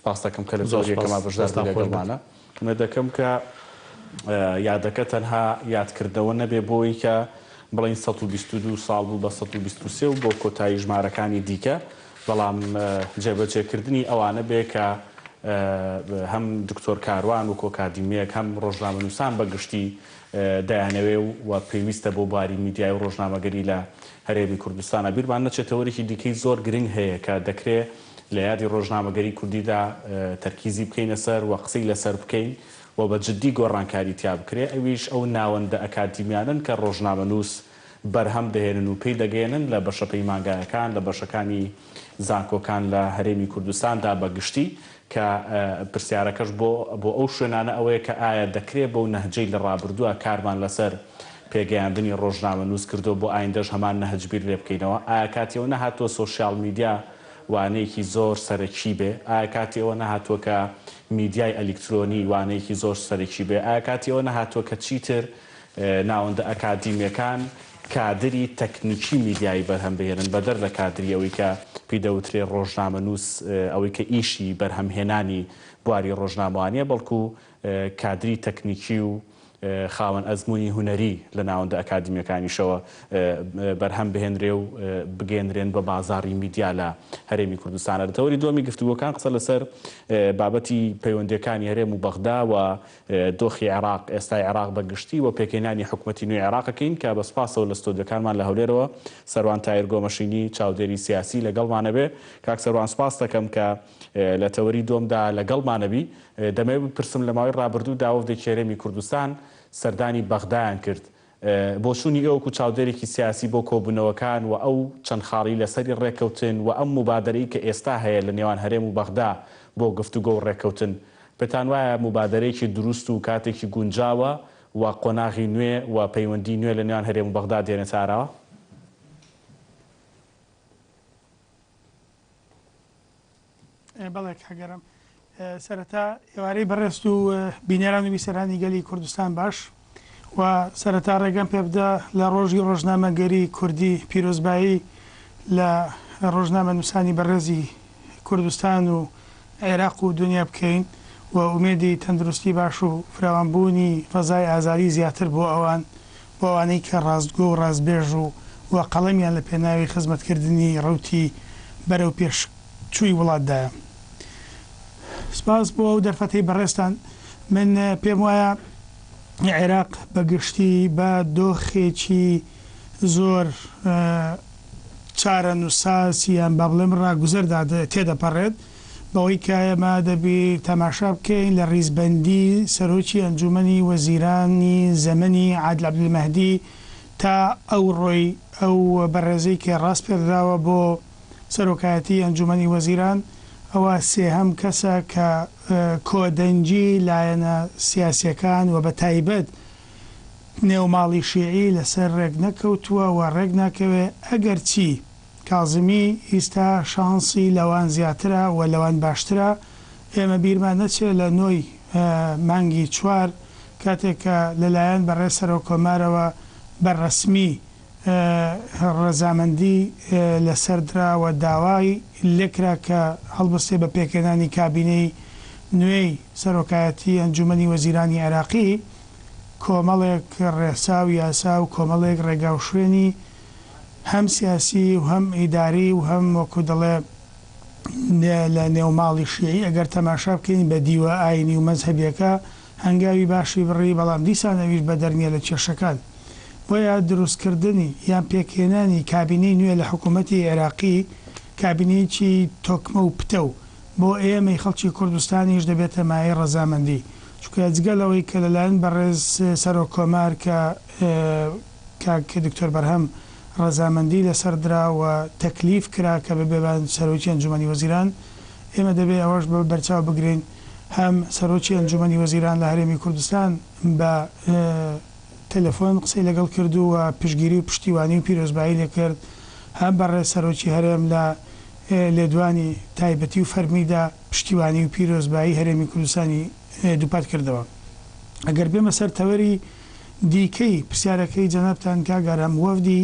سپاس دەکەم کە لە زۆریەکەما بەشدار لەگەڵمانە مە دەکەم کە یادەکە تەنها یادکردەوە نەبێ بۆی کە بڵین 122 ساڵ بوو بە 123 و بۆ کۆتایی ژمارەکانی دیکە بەڵام جێبەجێکردنی ئەوانە بێ کە هەم دکتۆر کاروان و کۆکادیمیەک هەم ڕۆژنامەنووسان بەگشتی دایانەوێ و پێویستە بۆ باری میدیای و ڕۆژنامەگەری لە هەرێمی کوردستانە بیرمان نەچێتەوەرێکی دیکەی زۆر گرنگ هەیە کە دەکرێت لە یادی ڕۆژنامەگەری کوردیدا تەرکیزی بکەینە سەر و قسەی لەسەر بکەین و بە جددی گۆڕانکاری تیا بکرێ ئەویش ئەو ناوەندە ئەکادیمیانن کە ڕۆژنامەنووس بەرهەم دەهێنن و پێی دەگەێنن لە بەشە پەیمانگایەکان لە بەشەکانی زانکۆکان لە هەرێمی کوردستاندا بەگشتی کە پرسیارەکەش بۆ ئەو شوێنانە ئەوەیە کە ئایا دەکرێت بەو نەهجەی لە ڕابردووە کارمان لەسەر پێگەیاندنی ڕۆژنامەنووس کردو بۆ ئایندەش هەمان نەهجبیر لێ بکەینەوە ئایا کاتیەوە نەهاتووە سۆشیال میدیا وانەیەکی زۆر سەرەکی بێ ئایا کاتیەوە نەهاتووە کە میدیای ئەلکترۆنی وانەیەکی زۆر سەرەکی بێ ئایا کاتیەوە نەهاتووە کە چیتر ناوەندە ئەکادیمیەکان کادری تەکنیکی میدیایی بەرهەم بهێنن بەدەر لە کادری ئەوەی کە پێدەوترێ ڕۆژنامەنووس ئەوەی کە ئیشی بەرهەمهێنانی بواری ڕۆژنامەوانیە بەڵکو کادری تەکنیکی و خاوەن ئەزمموی هوەری لە ناوەندە ئەکادیمیەکانیشەوە بەرهەم بهێنرێ و بگەێنرێن بە بازاڕی میدیا لە هەرێمی کوردستانە لەتەوەری دومی گفتوگۆکان قسە لەسەر بابەتی پەیوەندیەکانی هەرێم و بەغدا و دۆخی عێراق ئێستای عێراق بەگشتی و پێکێنانی حکوومەتی نوێی عێراقەکەین کە بەسپاسەوە لە ستۆدیۆکانمان لە هەولێرەوە سەروان تایر گۆمەشینی چاودێری سیاسی لەگەڵمانە بێ کاک سەروان سپاس دەکەم کە لە تەوەری دۆمدا لەگەڵمانەبی دەمەوێت بپرسم لە ماوەی ڕابردوو داوەفتێکی هەرێمی کوردستان سەردانی بەغدایان کرد بۆ چوونی ئەوکو چاودێرێکی سیاسی بۆ کۆبوونەوەکان و ئەو چەند خاڵی لەسەری ڕێکەوتن و ئەم مبادرەی کە ئێستا هەیە لە نێوان هەرێم و بەغدا بۆ گفتوگۆ و ڕێکەوتن پێتان وایە مبادرەیەکی دروست و کاتێکی گونجاوە و قۆناغی نوێ و پەیوەندی نوێ لە نێوان هەرێم و بەغدا دێنێت چارەوە؟ بەڵێ کاگەرم سەرەتا ئێوارەی بەڕێست و بینەران و بیسەرانی گەلی کوردستان باش و سەرەتا ڕێگەم پێ بدە لە ڕۆژی ڕۆژنامەگەری کوردی پیرۆزبایی لە ڕۆژنامەنووسانی بەڕێزی کوردستان و عێراق و دنیا بکەین و ئومێدی تەندروستی باش و فراوانبوونی ڕزای ئازاری زیاتر بۆ ئەوان بۆ ئەوانەی کە ڕاستگۆ و ڕاستبێژ و قەڵەمیان لە پێناوی خزمەتکردنی ڕوتی بەرەو پێشچووی وڵاتدایە. سپاس بۆ ئەو دەرفەتەی بەڕێستان. من پێم وایە عێراق بەگشتی بە دۆخێکی زۆر چارە نووساسیان با بڵێم ڕاگوزەردا تێدەپەڕێت بەوەی کە ئێمە دەبی تەماشا بکەین لە ڕیزبەندی سەرۆکی ئەنجومەنی وەزیرانی زەمەنی عادل عەبدولمەهدی تا ئەو ڕۆی ئەو بەڕێزەی کە ڕاست پێدراوە بۆ سەرۆکایەتی ئەنجومەنی وەزیران ئەوە سێهەم کەسە کە کۆدەنجی لایەنە سیاسیەکان و بە تایبەت نێوماڵی شیعی لەسەر ڕێک نەکەوتووە و ڕێک ناکەوێ ئەگەر چی کازمی ئیستا شانسی لەوان زیاترە و لەوان باشترە. ئێمە بیرمان نەچێت لە نۆی مانگی 4 کاتێککە لەلایەن بەڕێ سەرۆک کۆمارەوە بەڕەسمی ڕەزامەندی لەسەردراوە داوای لێکرا کە هەڵبەستێ بە پێکێنانی کابینەی نوێی سەرۆکایەتی ئەنجومەنی وەزیرانی عێراقی کۆمەڵێک ڕێسا و یاسا و کۆمەڵێک ڕێگا و شوێنی هەم سیاسی و هەم ئیداری و هەم وەکو دەڵێ لە نێوماڵی شیعی ئەگەر تەماشا بکەین بە دیوە ئاینی و مەزهەبیەکە هەنگاوی باشی بڕی بەڵام دیسانەویش بە دەرنیە لە کێشەکان. بۆیە دروستکردنی یان پێکهێنانی کابینەی نوێ لە حکوومەتی عێراقی کابینەیەکی تۆکمە و پتە و بۆ ئێمەی خەڵکی کوردستانیش دەبێتە مایە ڕەزامەندی چونکە جگەلەوەی کە لەلایەن بەڕێز سەرۆک کۆمار کە دکتۆر بەرهەم ڕەزامەندی لەسەردراوە تەکلیف کرا کە ببێبان سەرۆکی ئەنجومەنی وەزیران ئێمە دەبێت ئەوەش بە بەرچاو بگرین هەم سەرۆکی ئەنجومەنی وەزیران لە هەرێمی کوردستان بە تەلەفۆن قسەی لەگەڵ کردو و پشتگیری و پشتیوانی و پیرۆزبایی لێکرد هەم بەڕێز سەرۆکی هەرێم لە لێدوانی تایبەتی و فەرمیدا پشتیوانی و پیرۆزبایی هەرێمی کوردستانی دووپات کردەوە. ئەگەر بێمە سەر تەوەری دیکەی پرسیارەکەی جەنابتان کاگەرم وەفدی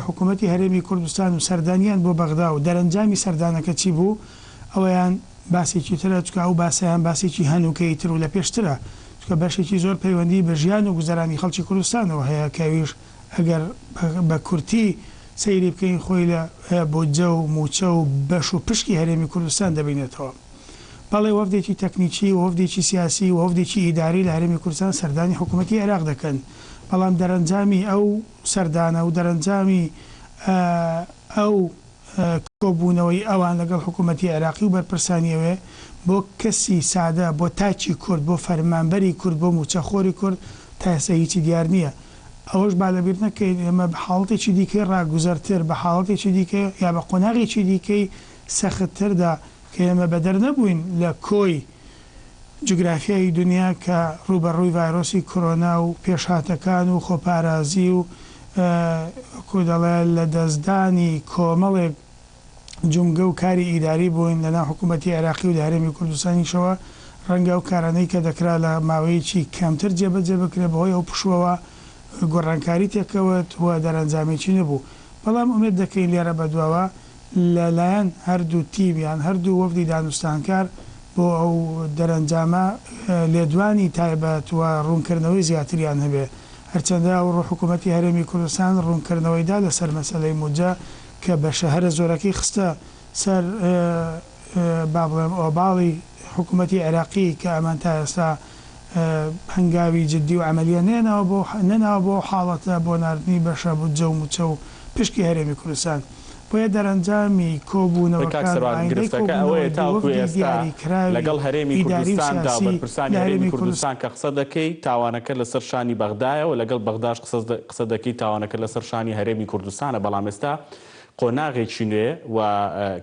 حکوومەتی هەرێمی کوردستان و سەردانیان بۆ بەغدا و دەرەنجامی سەردانەکە چی بوو ئەوەیان باسێکی ترە چکە ئەو باسەیان باسێکی هەنووکەی تر و لە پێشترە چکە بەشێکی زۆر پەیوەندی بە ژیان و گوزەرانی خەڵکی کوردستانەوە هەیە کەویش ئەگەر بە کورتی سەیری بکەین خۆی لە بۆجە و موچە و بەش و پشکی هەرێمی کوردستان دەبینێتەوە. بەڵێ وەفدێکی تەکنیکی و وەفدێکی سیاسی و وەفدێکی ئیداری لە هەرێمی کوردستان سەردانی حکوومەتی عێراق دەکەن بەڵام دەرەنجامی ئەو سەردانە و دەرەنجامی ئەو کۆبوونەوەی ئەوان لەگەڵ حکوومەتی عێراقی و بەرپرسانیەوێ بۆ کەسی سادە بۆ تاچی کورد بۆ فەرمانبەری کورد بۆ موچەخۆری کورد تا ئێستا هیچی دیار نییە. ئەوەش با لەبیر نەکەین ئێمە بە حاڵەتێکی دیکەی ڕاگوزەرتر بە حاڵەتێکی دیکە یا بە قۆناغێکی دیکەی سەختتردا کە ئێمە بەدەر نەبووین لە کۆی جوگرافیای دنیا کە ڕوبەڕووی ڤایرۆسی کۆرۆنا و پێشهاتەکان و خۆپارازی و وەکو دەڵێ لە دەستدانی کۆمەڵێک جومگە و کاری ئیداری بووین لەناو حکوومەتی عێراقی و لە هەرێمی کوردستانیشەوە ڕەنگە و کارانەی کە دەکرا لە ماوەیەکی کەمتر جێبەجێ بکرێت بەهۆی ئەو پشوەوە گۆڕانکاری تێکەوت و دەرەنجامێکی نەبوو. بەڵام ئومێد دەکەین لێرە بەدواوە لەلایەن هەردوو تیمیان هەردوو وەفدی دانوستانکار بۆ ئەو دەرەنجامە لێدوانی تایبەت و ڕوونکردنەوەی زیاتریان هەبێ هەرچەندە ئەو حکوومەتی هەرێمی کوردستان ڕوونکردنەوەیدا لەسەر مەسەلەی موجە کە بە شەهرە زۆرەکەی خستە سەر با بڵێم ئۆباڵی حکوومەتی عێراقی کە ئەمان تا ئێستا هەنگاوی جددی و عملیە نێناوە بۆ حاڵەتە بۆ ناردنی بەشە بودجە و موچە و پشکی هەرێمی کوردستان. بۆیە دەرەنجامی کۆبوونەوەگرفتەکە ئەوەیە تاوکو ئێستا لەگەڵ هەرێمی کوردستاندا بەرپرسانی هەرێمی کوردستان کە قسە دەکەی تاوانەکە لەسەر شانی بەغدایە و لەگەڵ بەغداش قسە دەکەی تاوانەکە لەسەر شانی هەرێمی کوردستانە بەڵام ئێستا قۆناغێکی نوێ و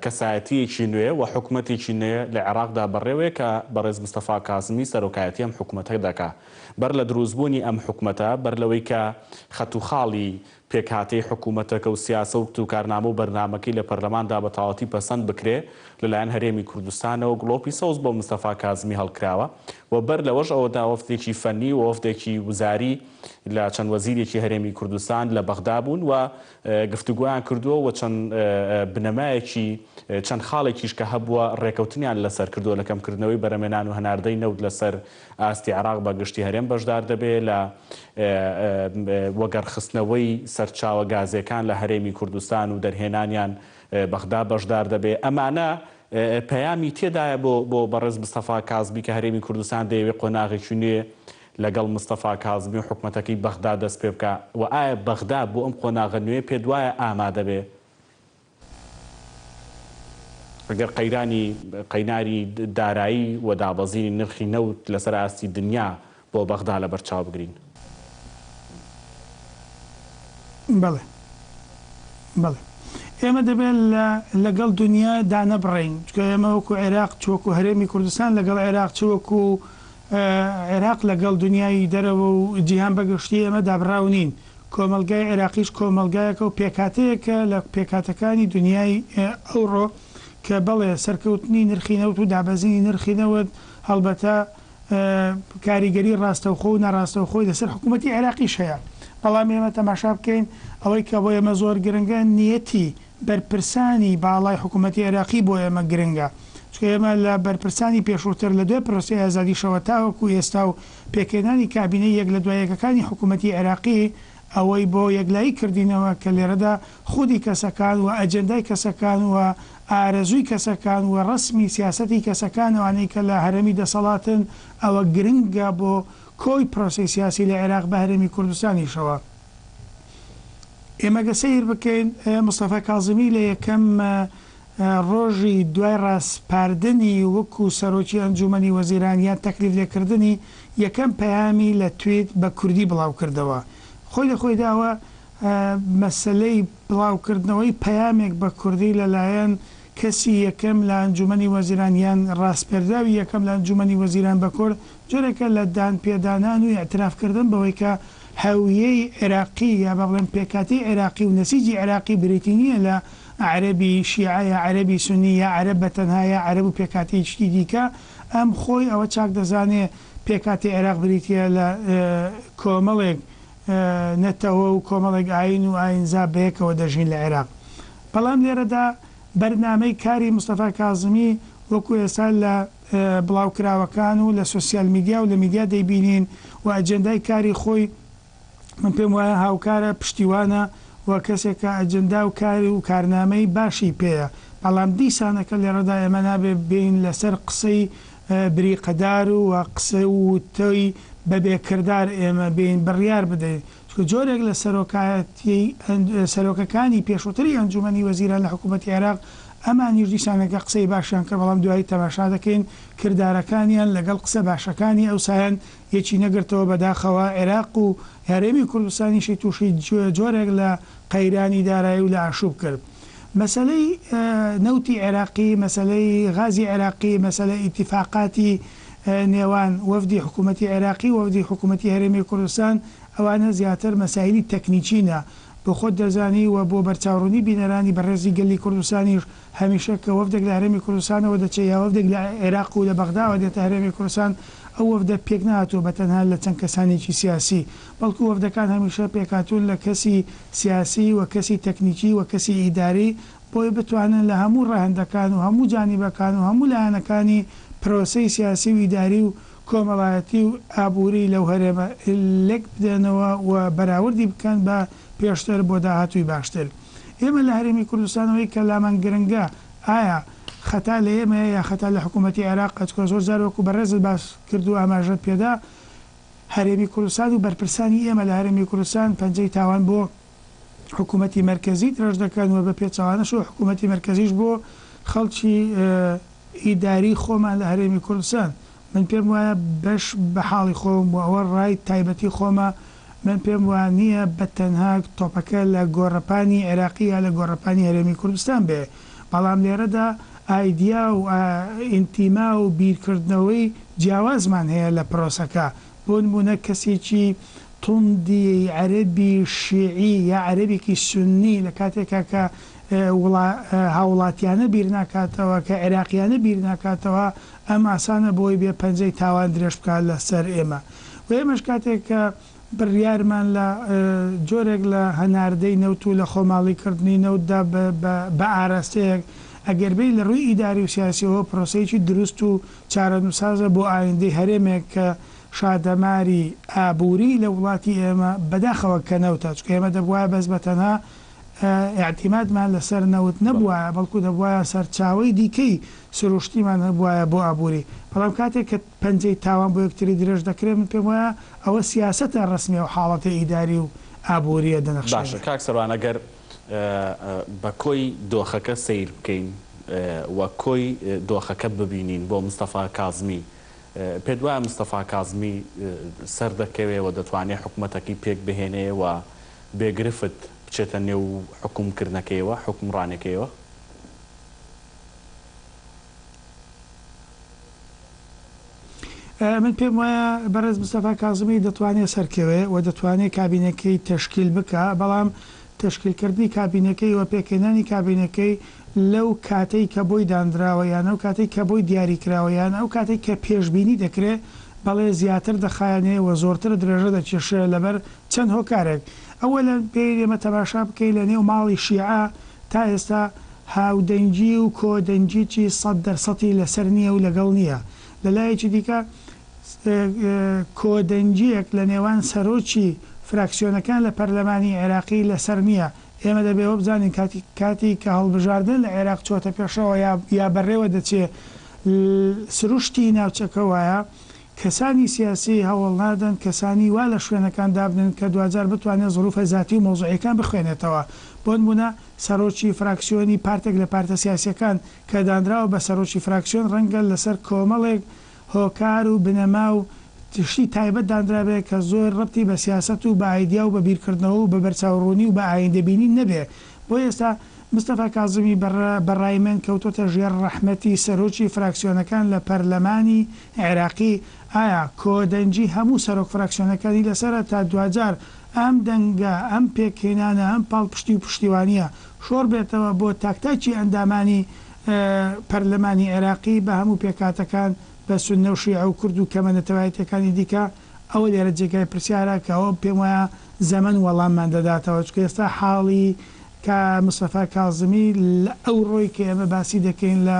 کەسایەتیەکی نوێ و حکوومەتێکی نوێ لە عێراقدا بەڕێوەیە کە بەڕێز مستەفا کازمی سەرۆکایەتی ئەم حکوومەتە دەکا بەر لە دروستبوونی ئەم حکوومەتە بەر لەوەی کە خەت و خاڵی پێکهاتەی حکوومەتەکە و سیاسەت و کارنامە و بەرنامەکەی لە پەرلەماندا بە تەواوەتی پەسەند بکرێ لەلایەن هەرێمی کوردستانەوە گڵۆپی سەوز بۆ مستەفا کازمی هەڵکراوە و بەر لەوەش ئەوەدا وەفتێکی فەنی و وەفتێکی وزاری لە چەند وەزیرێکی هەرێمی کوردستان لە بەغدا بوون و گفتوگویان کردووە و چەند بنەمایەکی چەند خاڵێکیش کە هەبووە ڕێکەوتنیان لەسەر کردووە لە کەمکردنەوەی بەرەمێنان و هەناردەی نەوت لەسەر ئاستی عێراق بە گشتی هەرێم بەشدار دەبێت لە وەگەڕخستنەوەی سەرچاوە گازەکان لە هەرێمی کوردستان و دەرهێنانیان بەغدا بەشدار دەبێت. ئەمانە پەیامی تێدایە بۆ بەڕێز مستەفا کازمی کە هەرێمی کوردستان دەیەوێت قۆناغێکی نوێ لەگەڵ مستەفا کازمی و حکوومەتەکەی بەغدا دەست پێ بکە و ئایا بەغدا بۆ ئەم قۆناغە نوێ پێ دوایە ئامادە بێ ئەگەر قەیناری دارایی و دابەزینی نرخی نەوت لەسەر ئاستی دنیا بۆ بەغدا لە بەرچاو بگرین؟ بەڵێ بەڵێ ئێمە دەبێت لەگەڵ دنیا دانەبڕین چکە ئێمە وەکو عێراق چوەکو هەرێمی کوردستان لەگەڵ عێراق چوەکو عێراق لەگەڵ دنیای دەرەوە و جیهان بەگشتی ئێمە دابراو نین. کۆمەلگای عێراقیش کۆمەلگایەکە و پێکاتەیەکە لە پێکاتەکانی دنیای ئەوڕۆ کە بەڵێ سەرکەوتنی نرخینەوت و دابەزینی نرخینەوت هەڵبەتە کاریگەری ڕاستەوخۆ و ناڕاستەوخۆی لەسەر حکوومەتی عێراقیش هەیە. بەڵام ئێمە تەماشا بکەین ئەوەی کە بۆ ئێمە زۆر گرنگە نیەتی بەرپرسانی باڵای حکوومەتی عێراقی بۆ ئێمە گرنگە. چکە ئێمە لە بەرپرسانی پێشووتر لە دوای پرۆسی ئازادیشەوە تاوەکو ئێستا و پێکێنانی کابینەی یەک لە دوایەکەکانی حکوومەتی عێراقی ئەوەی بۆ یەکلایی کردینەوە کە لێرەدا خودی کەسەکان و ئەجەندای کەسەکان و ئارەزووی کەسەکان و ڕسمی سیاسەتی کەسەکانەوانەی کە لە هەرێمی دەسەڵاتن ئەوە گرنگە بۆ کۆی پرۆسی سیاسی لە عێراق بە هەرێمی کوردستانیشەوە. ئێمە گەسەیر بکەین مستەفا کازمی لە یەکەم ڕۆژی دوای ڕاستپاردنی وەکو سەرۆکی ئەنجومەنی وەزیرانیان تەکلیف لێکردنی یەکەم پەیامی لە توێت بە کوردی بڵاو کردەوە. خۆی لە خۆی داوە مەسلەی بڵاوکردنەوەی پەیامێک بە کوردی لەلایەن کەسی یەکەم لە ئەنجومەنی وەزیرانیان ڕاستپێرداوی یەکەم لە ئەنجومەنی وەزیران بە کورد جۆرێکە لە دان پێدانان و ئەترافکردن بەوەی کە هەویەی عێراقی یا بە بڵێن پێکاتی عێراقی و نەسیجی عێراقی بریتی نییە لە عەرەبی شیعە عەرەبی سونی یا عەرەب بەتەنهایە عەرەب و پێکاتی شتی دیکە ئەم خۆی ئەوە چاک دەزانێ پێکاتی عێراق بریتە لە کۆمەڵێک نەتەوە و کۆمەڵێک ئاین و ئاینزا بەیەکەوە دەژین لە عێراق. بەڵام لێرەدا بەرنامەی کاری مستەفا کازمی وەکو ئێستا لە بڵاوکراوەکان و لە سوسیال میدیا و لە میدیا دەیبینین و ئەجەندای کاری خۆی من پێم وایە هاوکارە پشتیوانە و کەسێکە ئەجەندا و کاری و کارنامەی باشی پێیە. بەڵام دیسانەکە لێرەدا ئێمە نابێ بین لەسەر قسەی بریقەدار و قسە و تۆی بەبێکردار ئێمە بین بڕیار بدەین. جۆرێک لە سەرۆکەکانی پێشووتری ئەنجومەنی وەزیران لە حکوومەتی عێراق ئەمانیش دیسانەکە قسەی باشیان کە بەڵام دوایی تەماشا دەکەین کردارەکانیان لەگەڵ قسە باشەکانی ئەوسایان یەکی نەگرتەوە بەداخەوە عێراق و هەرێمی کوردستانیشی تووشی جۆرێک لە قەیرانی دارایی و لە ئاشوب کرد. مەسەلەی نەوتی عێراقی، مەسەلەی غازی عێراقی، مەسەلەی ئیتیفاقاتی نێوان وەفدی حکوومەتی عێراقی و وەفدی حکوومەتی هەرێمی کوردستان ئەوانە زیاتر مەسایلی تەکنیکینە. بۆ خۆت دەزانی و بۆ بەرچاوڕوونی بینەرانی بەڕێزی گەلی کوردستانیش هەمیشە کە وەفدێک لە هەرێمی کوردستانەوە دەچێت یا وەفدێک لە عێراق و لە بەغداوە دێتە هەرێمی کوردستان ئەو وەفدە پێک نهاتوە بەتەنها لە چەند کەسانێکی سیاسی، بەڵکو وەفدەکان هەمیشە پێکاتون لە کەسی سیاسی و کەسی تەکنیکی و کەسی ئیداری بۆی بتوانن لە هەموو ڕاهەندەکان و هەموو جانیبەکان و هەموو لایەنەکانی پرۆسەی سیاسی و ئیداری و کۆمەڵایەتی و ئابووری لەو هەرێمە لێک بدەنەوە و بەراوردی بکەن بە پێشتر بۆ داهاتووی باشتر. ئێمە لە هەرێمی کوردستانەوەی کە لامان گرنگە ئایا خەتا لە ئێمە یا خەتا لە حکوومەتی عێراق قەچکۆ زۆر جار وەکو بەڕێزت باس کرد و ئاماژەت پێدا هەرێمی کوردستان و بەرپرسانی ئێمە لە هەرێمی کوردستان پەنجەی تاوان بۆ حکوومەتی مەرکەزی درێژ دەکەن و بە پێچەوانەش و حکوومەتی مەرکەزیش بۆ خەڵکی ئیداری خۆمان لە هەرێمی کوردستان. من پێم وایە بەش بە حاڵی خۆم و ئەوە ڕای تایبەتی خۆمە من پێم وانە بە تەنها تۆپەکە لە گۆڕەپانی عێراقی یا لە گۆڕەپانی هەرێمی کوردستان بێ. بەڵام لێرەدا ئایدیا و ئینتیما و بیرکردنەوەی جیاوازمان هەیە لە پرۆسەکە. بۆ نمونە کەسێکی توندی عەرەبی شیعی یا عەرەبێکی سونی لە کاتێکا کە هاوڵاتیانە بیر ناکاتەوە کە عێراقیانە بیر ناکاتەوە ئەم ئاسانە بۆی بێ پەنجەی تاوان درێژ بکات لەسەر ئێمە و ئێمەش کاتێک کە بڕیارمان لە جۆرێک لە هەناردەی نەوت و لە خۆماڵیکردنی نەوتدا بە ئاراستەیەک ئەگەربەی لە ڕووی ئیداری و سیاسیەوە پرۆسەیەکی دروست و چارەنووسازە بۆ ئایندەی هەرێمێک کە شادەماری ئابووری لە وڵاتی ئێمە بەداخەوە کە نەوتە چکە ئێمە دەبواە بەس بەتەنها اعتیمادمان لەسەر نەوت نەبووە بەڵکو دەبواە سەرچاوی دیکەی سروشتیمان هەبواە بۆ ئابووری بەڵام کاتێک کە پەنجەی تاوان بۆ یەکتری درێژ دەکرێت من پێم وایە ئەوە سیاسەتە ڕسمی و حاڵەتی ئیداری و ئابووریە دەنەخشێت. باشە کاک سەروان ئەگەر بە کۆی دۆخەکە سیر بکەین وە کۆی دۆخەکە ببینین بۆ مستەفا کازمی پێت وایە مستەفا کازمی سەر دەکەوێت و دەتوانێت حکوومەتەکەی پێک بهێنەیە و بێگرفت بچێتە نێو حکومکردنەکەیەوە حکومڕانەکەیەوە؟ من پێم وایە بەڕێز مستەفا کازمی دەتوانێت سەرکەوێ و دەتوانێت کابینەکەی تەشکیل بکە بەڵام تشکیلکردنی کابینەکەی و پێکێنانی کابینەکەی لەو کاتەی کە بۆی دانراوە یان ئەو کاتێک کە بۆی دیاریکراوە یان ئەو کاتێک کە پێشببینی دەکرێت بەڵێ زیاتر دەخایەنێ و زۆرتر درێژە دەچێشێ لەبەر چەند هۆکارێک ئەوە لە پێی ئێمە تەماشا بکەی لە نێو ماڵی شیعە تا ئێستا هاودەنجی و کۆدەنجیی 100% لەسەر نییە و لەگەڵ نییە لەلایەکی دیکە کۆدەنجیەک لە نێوان سەرۆکی فراکسیۆنەکان لە پەرلەمانی عێراقی لەسەر نییە ئێمە دەبێەوە بزانین کاتی کە هەڵبژاردن لە عێراق چۆتە پێشەوە یا بەڕێوە دەچێت سروشتی ناوچەکە وایە کەسانی سیاسی هەوڵ نادەن کەسانی وا لە شوێنەکان دابنن کە دوجار بتوانێت زروفە ذاتی و مۆزوعەکان بخوێنێتەوە بۆ نمونە سەرۆکی فراکسیۆنی پارتێک لە پارتە سیاسیەکان کە دانراوە بە سەرۆکی فراکسیۆن ڕەنگە لەسەر کۆمەڵێک هۆکار و بنەما و تشتی تایبەت دانرابێت کە زۆر ڕەتی بە سیاست و بە ئایدیا و بە بیرکردنەوە و بە بەرچاوڕوونی و بە ئایندەبینی نەبێ بۆ ئێستا مستەفا کازمی بەڕای من کەوتۆتە ژێر ڕەحمەتی سەرۆکی فراکسیۆنەکان لە پەرلەمانی عێراقی ئایا کۆدەنجی هەموو سەرۆک فراکسیۆنەکانی لەسرە تا دوجار ئەم دەنگە ئەم پێکهێنانە ئەم پاڵپشتی و پشتیوانیە شۆڕ بێتەوە بۆ تاکتاکی ئەندامانی پەرلەمانی عێراقی بە هەموو پێکاتەکان بە سونە و شیعە و کورد و کەمەنەتەوایەتەکانی دیکە ئەوە لێرە جێگای پرسیارە کە ئەوە پێم وایە زەمن وەڵاممان دەداتەوە چکە ئێستا حاڵی کە مستەفا کازمی ئەو ڕۆی کە ئێمە باسی دەکەین لە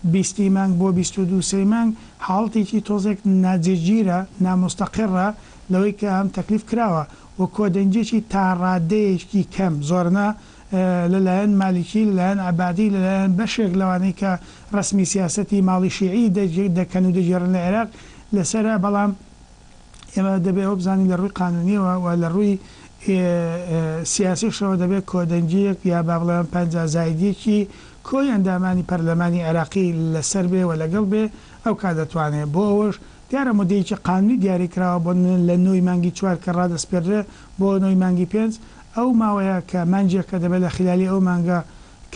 20 مانگ بۆ 22 مانگ حاڵتێکی تۆزێک ناجێگیرە نامستەقڕە لەوەی کە ئەم تەکلیف کراوە و کۆدەنجێکی تاڕادەیەکی کەم زۆرنا لەلایەن مالیکی لەلایەن عەبادی لەلایەن بەشێک لەوانەی کە ڕسمی سیاسەتی ماڵی شیعی دەکەن و دەگێڕن لە عێراق لەسرە بەڵام ئێمە دەبێت ئەوە بزانین لە ڕووی قانونیەوە و لە ڕووی سیاسیشەوە دەبێت کۆدەنجیەک یا با بڵێن پەنجا زایدیەکی کۆی ئەندامانی پەرلەمانی عێراقی لەسەر بێ و لەگەڵ بێ ئەو کا دەتوانێت بۆ ئەوەش دیارە مدەیەکی قانونی دیاریکراوە بۆ لە 9 مانگی 4 کە ڕادەسپێردرێ بۆ 9 مانگی 5 ئەو ماوەیە کە مانجێک کە دەبێت لە خلالی ئەو مانگە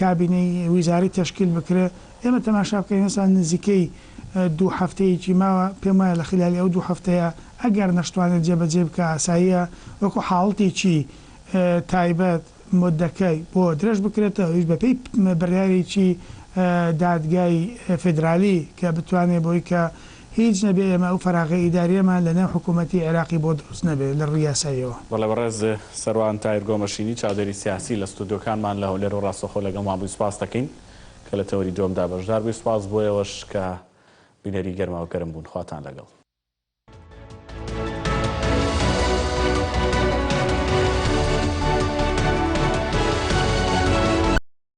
کابینەی ویزاری تشکیل بکرێت ئێمە تەماشا بکەین هەسان نزیکەی 2 هەفتەیەکی ماوە پێم وایە لە خلالی ئەو 2 هەفتەیە ئەگەر نەشتوانێت جێبەجێ بکە ئاساییە وەکو حاڵتێکی تایبەت مدەکەی بۆ درێژ بکرێتەوە هیچ بەپێی بڕیارێکی دادگای فدرالی کە بتوانێت بۆی کە هیچ نەبێ ئێمە ئەو فەراغی ئیداریەمان لەنێو حکوومەتی عێراقی بۆ دروست نەبێت لە ڕوویاساییەوە. بەڵێ بەڕێز سەروان تایر گۆمەشینی چاودێری سیاسی لە ستودیۆکانمان لە هەولێر و ڕاستەخۆ لەگەڵ مابووی سوپاس دەکەین کە لە تەوەری جۆمدا بەشدار بووی سوپاس بۆیەوەش کە بینەری گەرماوەگەرم بوون خواتان لەگەڵ.